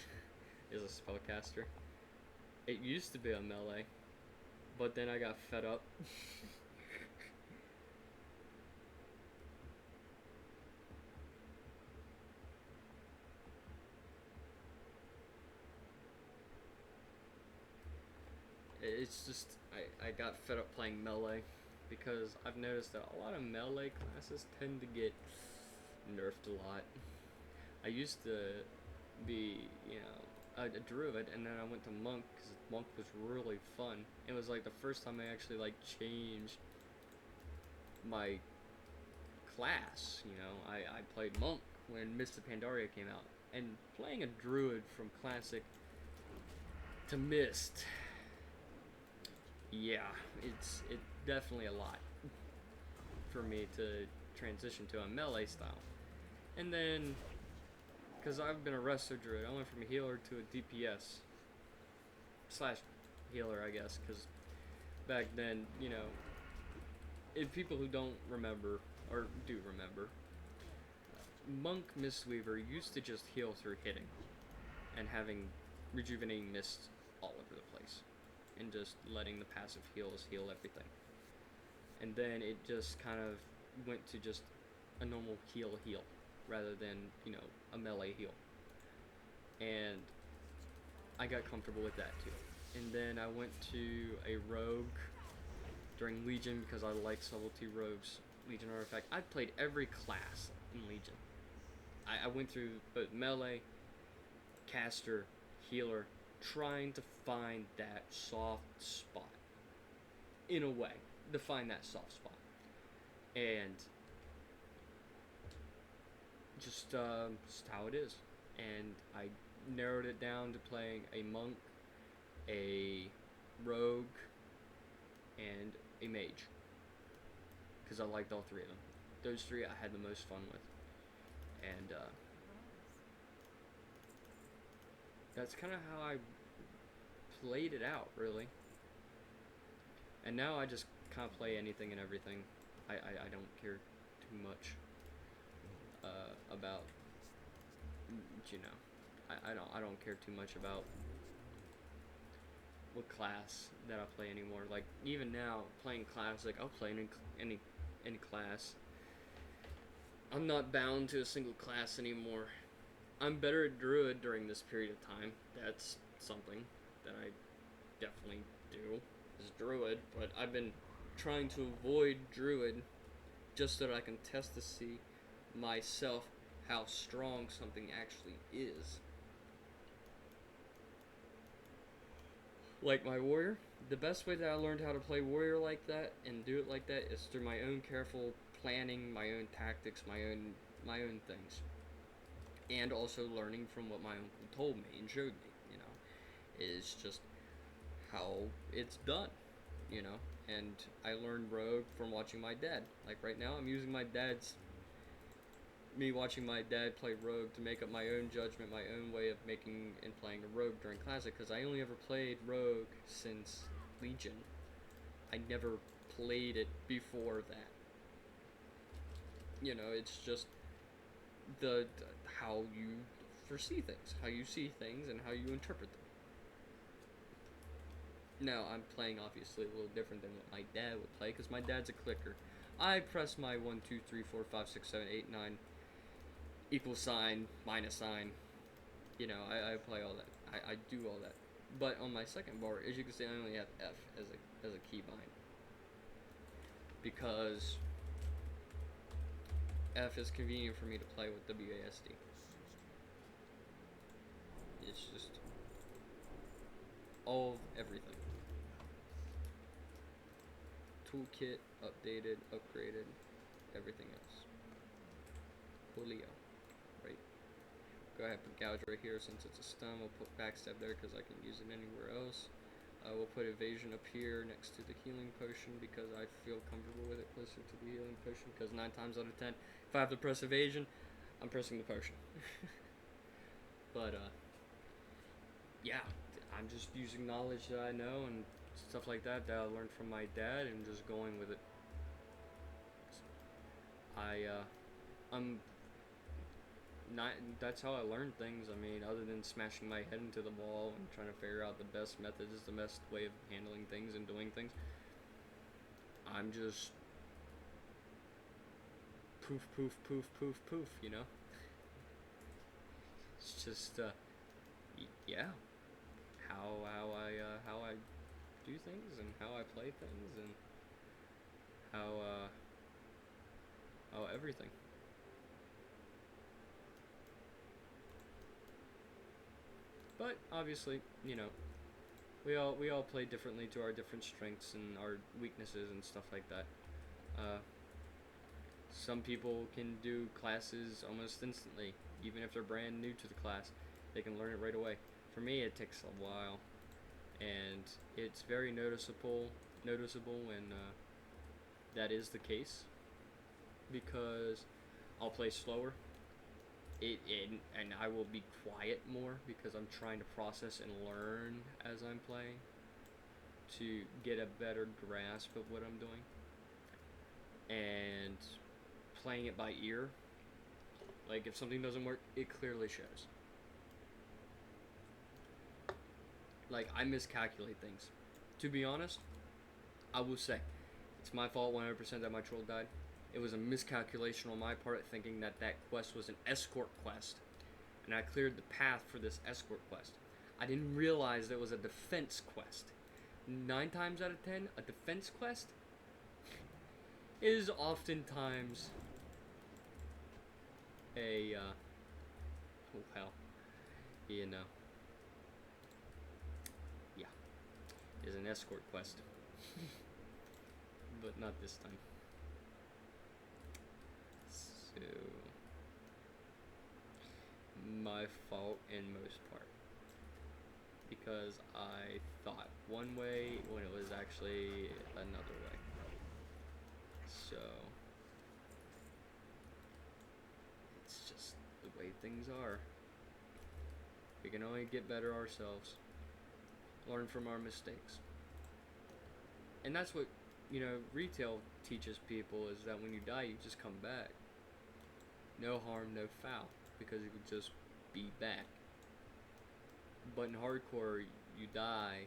is a spellcaster. It used to be a melee, but then I got fed up. It's just, I got fed up playing melee because I've noticed that a lot of melee classes tend to get nerfed a lot. I used to be, you know, a druid, and then I went to monk because monk was really fun. It was like the first time I actually like changed my class. You know, I played monk when Mist of Pandaria came out, and playing a druid from classic to Mist, yeah, it's definitely a lot for me to transition to a melee style. And then, because I've been a resto druid, I went from a healer to a DPS slash healer, I guess, because back then, you know, if people who don't remember, or do remember, Monk Mistweaver used to just heal through hitting and having rejuvenating mists all over the place and just letting the passive heals heal everything. And then it just kind of went to just a normal heal rather than, you know, a melee heal. And I got comfortable with that too. And then I went to a rogue during Legion because I like level 2 rogues, Legion Artifact. I played every class in Legion. I went through both melee, caster, healer, trying to find that soft spot. In a way, to find that soft spot. And just how it is. And I narrowed it down to playing a monk, a rogue, and a mage. Because I liked all 3 of them. Those 3 I had the most fun with. And that's kind of how I played it out, really. And now I just kind of play anything and everything. I don't care too much about, you know, I don't care too much about what class that I play anymore. Like even now, playing classic, I'll play any class. I'm not bound to a single class anymore. I'm better at druid during this period of time. That's something that I definitely do is druid, but I've been trying to avoid druid just so that I can test to see myself how strong something actually is. Like my warrior, the best way that I learned how to play warrior like that and do it like that is through my own careful planning, my own tactics, my own things, and also learning from what my uncle told me and showed me. You know, is just how it's done. You know, and I learned rogue from watching my dad. Like right now, I'm using me watching my dad play rogue to make up my own judgment, my own way of making and playing a rogue during classic, because I only ever played rogue since Legion. I never played it before that. You know, it's just the how you foresee things, how you see things, and how you interpret them. Now, I'm playing obviously a little different than what my dad would play, because my dad's a clicker. I press my 1, 2, 3, 4, 5, 6, 7, 8, 9 equal sign, minus sign. You know, I play all that. I do all that. But on my second bar, as you can see, I only have F as a keybind. Because F is convenient for me to play with WASD. It's just all of everything. Toolkit, updated, upgraded, everything else. Coolio. Right. Go ahead and put gouge right here since it's a stun. We'll put backstab there because I can use it anywhere else. We'll put evasion up here next to the healing potion because I feel comfortable with it closer to the healing potion, because 9 times out of 10, if I have to press evasion, I'm pressing the potion. But yeah, I'm just using knowledge that I know and stuff like that I learned from my dad and just going with it. I'm not, that's how I learn things. I mean, other than smashing my head into the wall and trying to figure out the best method is the best way of handling things and doing things, I'm just poof, poof, poof, poof, poof, you know? It's just, yeah, how I do things and how I play things and how everything. But obviously, you know, we all play differently to our different strengths and our weaknesses and stuff like that. Uh, some people can do classes almost instantly, even if they're brand new to the class. They can learn it right away. For me, it takes a while, and it's very noticeable when that is the case, because I'll play slower. And I will be quiet more because I'm trying to process and learn as I'm playing to get a better grasp of what I'm doing. And playing it by ear, like if something doesn't work, it clearly shows. Like I miscalculate things. To be honest, I will say it's my fault 100% that my troll died. It was a miscalculation on my part, thinking that quest was an escort quest, and I cleared the path for this escort quest. I didn't realize that it was a defense quest. 9 times out of 10, a defense quest is oftentimes a, well, you know, yeah, is an escort quest. But not this time. So, my fault in most part, because I thought one way when it was actually another way. So it's just the way things are. We can only get better ourselves. Learn from our mistakes. And that's what, retail teaches people, is that when you die, you just come back. No harm, no foul, because you could just be back. But in hardcore, you die,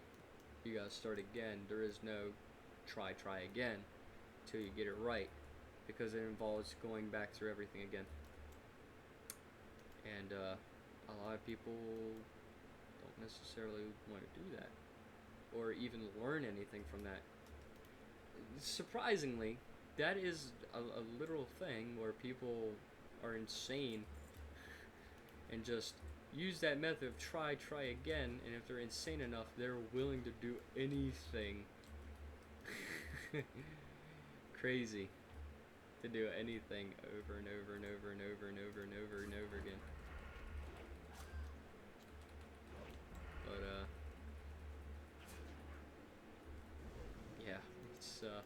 you gotta start again. There is no try again till you get it right, because it involves going back through everything again. And a lot of people don't necessarily want to do that, or even learn anything from that. Surprisingly, that is a literal thing where people are insane and just use that method of try again, and if they're insane enough, they're willing to do anything crazy to do anything over and over and over and over and over and over and over again. But yeah, it's a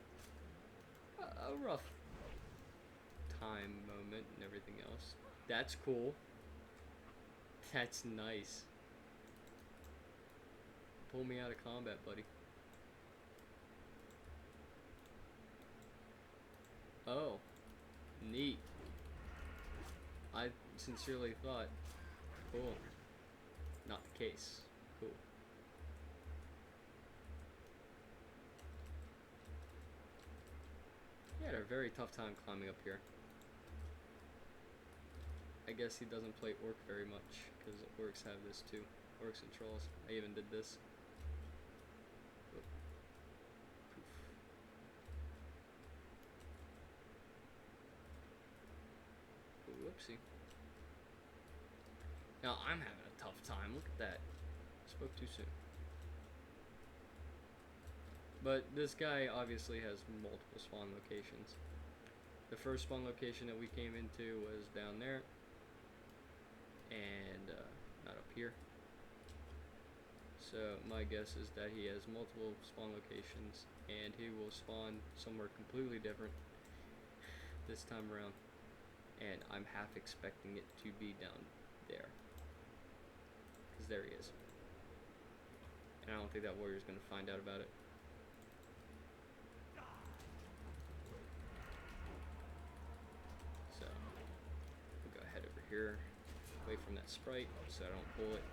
rough time moment and everything else. That's cool. That's nice. Pull me out of combat, buddy. Oh, neat. I sincerely thought, cool. Not the case. Cool. He had a very tough time climbing up here. I guess he doesn't play Orc very much, because Orcs have this too. Orcs and Trolls. I even did this. Poof. Whoopsie. Now I'm having a tough time. Look at that. Spoke too soon. But this guy obviously has multiple spawn locations. The first spawn location that we came into was down there, and not up here. So my guess is that he has multiple spawn locations, and he will spawn somewhere completely different this time around. And I'm half expecting it to be down there, because there he is. And I don't think that warrior's going to find out about it. So we'll go ahead over here, away from that sprite, so I don't pull it.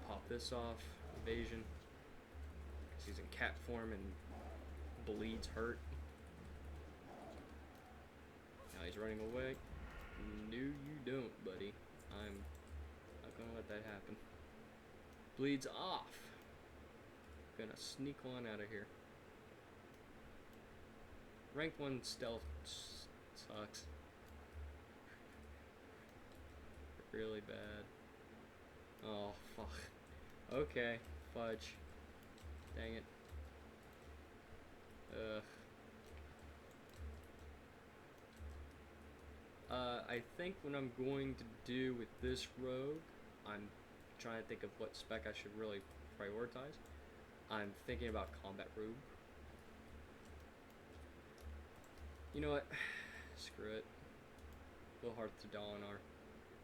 Pop this off, evasion, because he's in cat form and bleeds hurt. Now he's running away. No, you don't, buddy. I'm not gonna let that happen. Bleeds off. Gonna sneak on out of here. Rank 1 stealth sucks. Really bad. Oh, fuck. Okay, fudge. Dang it. Ugh. I think what I'm going to do with this rogue, I'm trying to think of what spec I should really prioritize. I'm thinking about combat rogue. You know what? Screw it. We'll Hearth to Dalinar.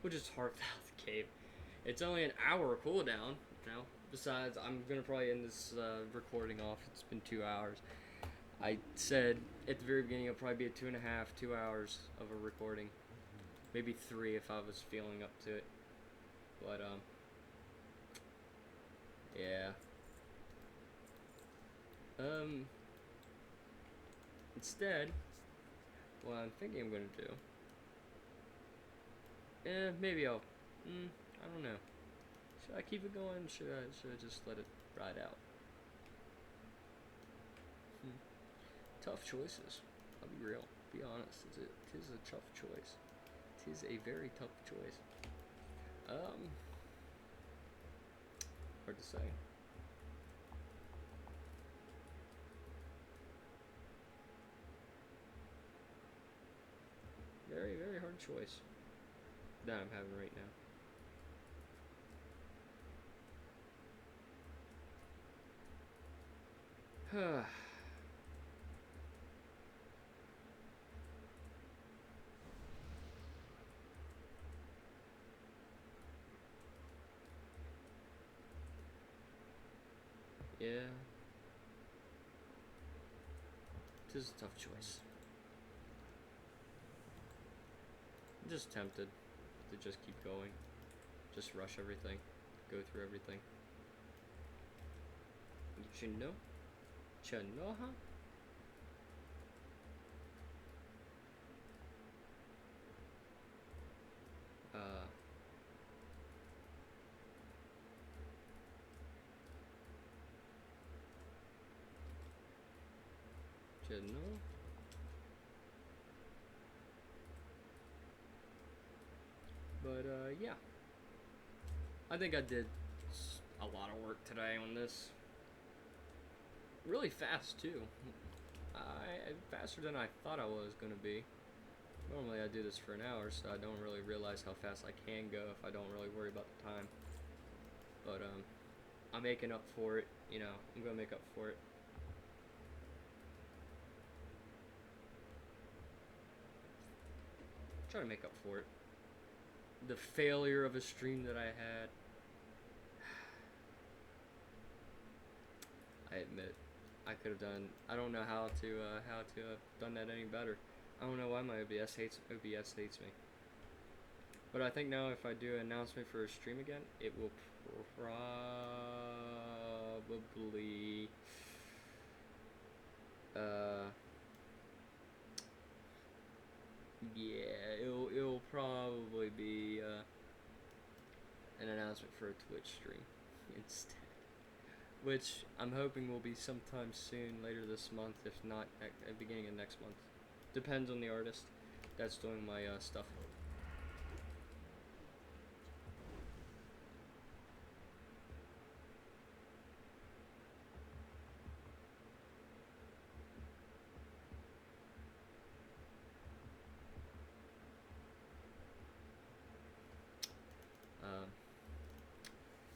We'll just Hearth out the cave. It's only an hour cooldown now. Besides, I'm gonna probably end this recording off. It's been 2 hours. I said at the very beginning it'll probably be a 2 hours of a recording. Maybe 3 if I was feeling up to it. But yeah. Instead, what I'm thinking I'm gonna do, maybe I'll, I don't know. Should I keep it going? Should I just let it ride out? Tough choices. I'll be real. Be honest. It is a tough choice. It is a very tough choice. Hard to say. Very, very hard choice that I'm having right now. Yeah. It is a tough choice. I'm just tempted to just keep going. Just rush everything. Go through everything. You know? Chanoha? Chano? But, yeah. I think I did a lot of work today on this. Really fast, too. Faster than I thought I was gonna be. Normally I do this for an hour, so I don't really realize how fast I can go if I don't really worry about the time. But, I'm making up for it, you know, I'm gonna make up for it. Try to make up for it. The failure of a stream that I had. I admit, I could have done. I don't know how to have done that any better. I don't know why my OBS hates me. But I think now if I do an announcement for a stream again, it will probably yeah, it'll probably be an announcement for a Twitch stream instead. Which I'm hoping will be sometime soon, later this month, if not at the beginning of next month. Depends on the artist that's doing my stuff.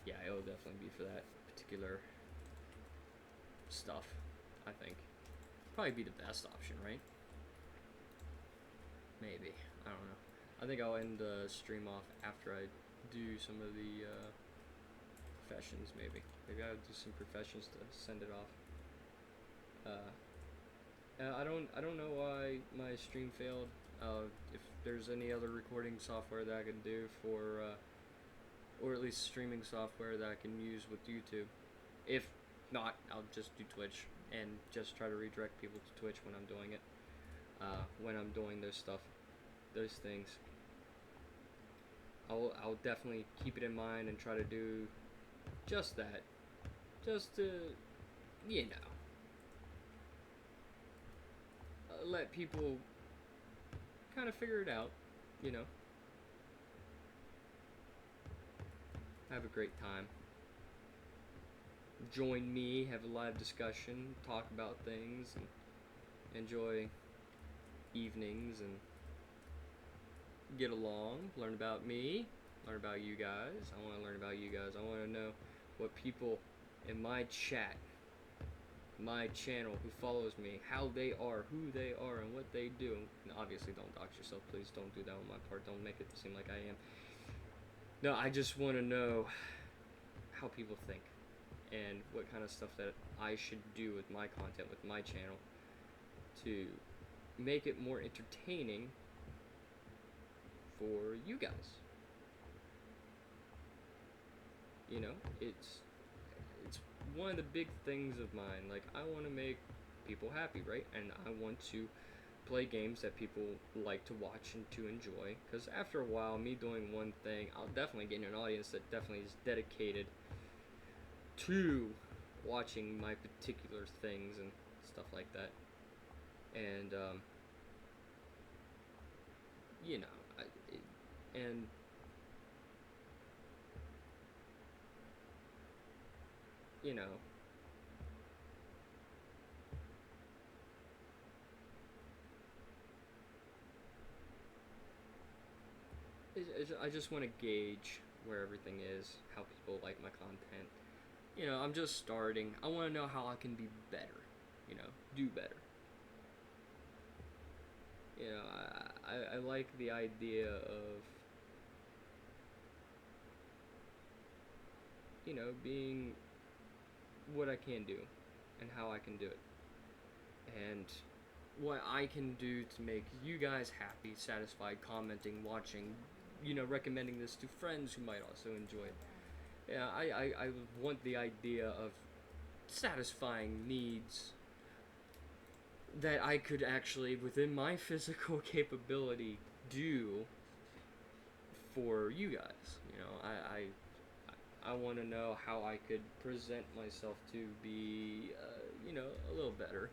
Yeah, it will definitely be for that particular stuff, I think. Probably be the best option, right? Maybe. I don't know. I think I'll end the stream off after I do some of the professions, maybe. Maybe I'll do some professions to send it off. I don't know why my stream failed. If there's any other recording software that I can do for or at least streaming software that I can use with YouTube. If not, I'll just do Twitch and just try to redirect people to Twitch when I'm doing it. When I'm doing those things. I'll definitely keep it in mind and try to do just that. Just to, you know, let people kind of figure it out, you know. Have a great time. Join me, have a live discussion, talk about things, and enjoy evenings and get along, learn about me, learn about you guys. I want to learn about you guys. I want to know what people in my chat, my channel, who follows me, how they are, who they are, and what they do. And obviously, don't dox yourself. Please don't do that on my part. Don't make it seem like I am. No, I just want to know how people think and what kind of stuff that I should do with my content, with my channel, to make it more entertaining for you guys. You know, it's one of the big things of mine. Like, I want to make people happy, right? And I want to play games that people like to watch and to enjoy. Because after a while, me doing one thing, I'll definitely get an audience that definitely is dedicated to watching my particular things and stuff like that. And, you know, and you know, I just want to gauge where everything is, how people like my content. You know, I'm just starting. I want to know how I can be better, you know, do better. You know, I like the idea of, you know, being what I can do and how I can do it. And what I can do to make you guys happy, satisfied, commenting, watching, recommending this to friends who might also enjoy it. Yeah, I want the idea of satisfying needs that I could actually, within my physical capability, do for you guys. I want to know how I could present myself to be, a little better.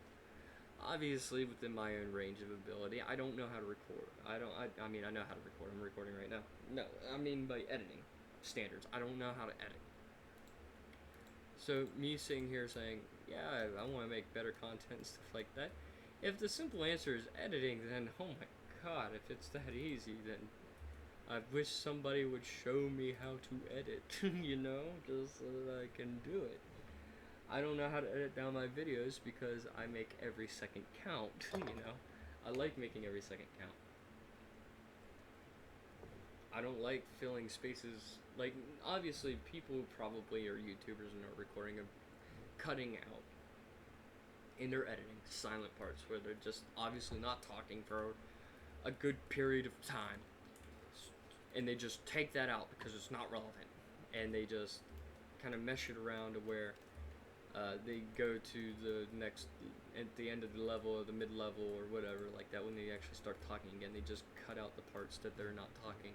Obviously, within my own range of ability, I don't know how to record. I mean, I know how to record. I'm recording right now. No, I mean by editing standards. I don't know how to edit. So me sitting here saying, yeah, I want to make better content and stuff like that. If the simple answer is editing, then oh my god, if it's that easy, then I wish somebody would show me how to edit, just so that I can do it. I don't know how to edit down my videos because I make every second count, I like making every second count. I don't like filling spaces, like, obviously people probably are YouTubers and are recording of cutting out in their editing silent parts where they're just obviously not talking for a good period of time, and they just take that out because it's not relevant, and they just kind of mesh it around to where they go to the next, at the end of the level or the mid-level or whatever like that. When they actually start talking again, they just cut out the parts that they're not talking.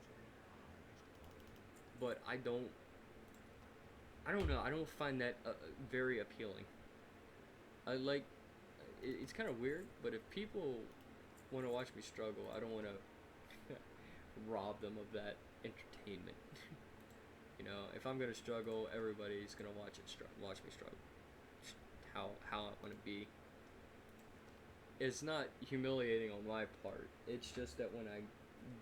But I don't know, I don't find that very appealing. It's kind of weird, but if people want to watch me struggle, I don't want to rob them of that entertainment. If I'm gonna struggle, everybody's gonna watch me struggle. How I want to be. It's not humiliating on my part. It's just that when I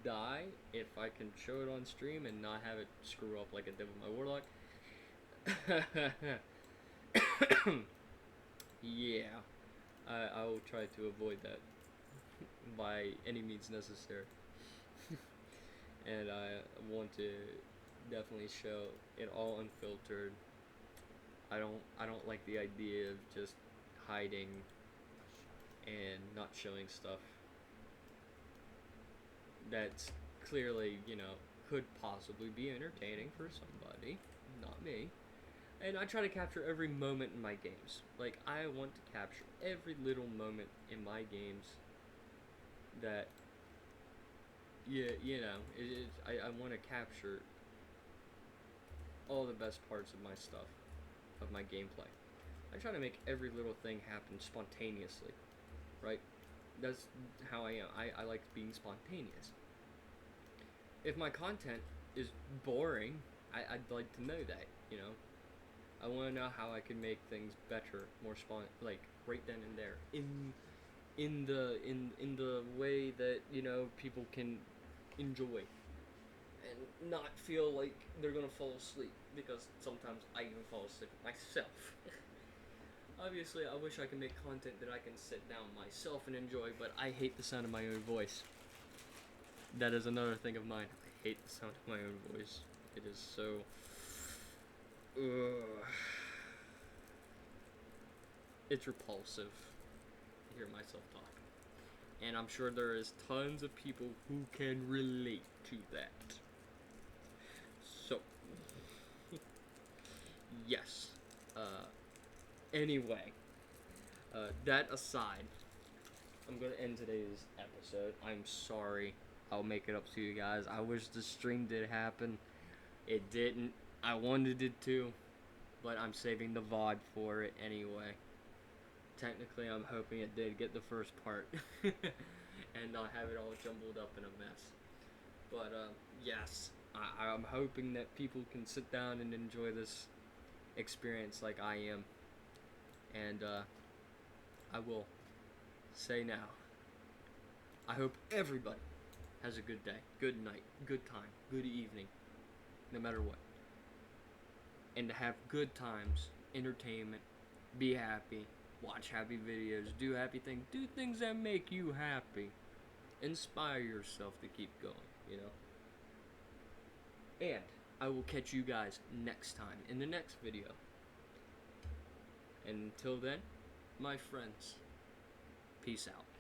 die, if I can show it on stream and not have it screw up like it did with my warlock, yeah, I will try to avoid that by any means necessary. And I want to definitely show it all unfiltered. I don't like the idea of just hiding and not showing stuff that's clearly, could possibly be entertaining for somebody, not me. And I try to capture every moment in my games. Like, I want to capture every little moment in my games that, I want to capture all the best parts of my stuff, of my gameplay. I try to make every little thing happen spontaneously, right? That's how I am. I like being spontaneous. If my content is boring, I'd like to know that, I want to know how I can make things better, more like right then and there, in the way that people can enjoy and not feel like they're gonna fall asleep, because sometimes I even fall asleep myself. Obviously, I wish I could make content that I can sit down myself and enjoy, but I hate the sound of my own voice. That is another thing of mine. I hate the sound of my own voice. It is so... It's repulsive to hear myself talk. And I'm sure there is tons of people who can relate to that. So, yes. Anyway, that aside, I'm going to end today's episode. I'm sorry. I'll make it up to you guys. I wish the stream did happen. It didn't. I wanted it to, but I'm saving the VOD for it anyway. Technically, I'm hoping it did get the first part and not have it all jumbled up in a mess. But, yes, I'm hoping that people can sit down and enjoy this experience like I am. And, I will say now, I hope everybody has a good day, good night, good time, good evening, no matter what. And to have good times, entertainment, be happy, watch happy videos, do happy things, do things that make you happy. Inspire yourself to keep going, And I will catch you guys next time in the next video. And until then, my friends, peace out.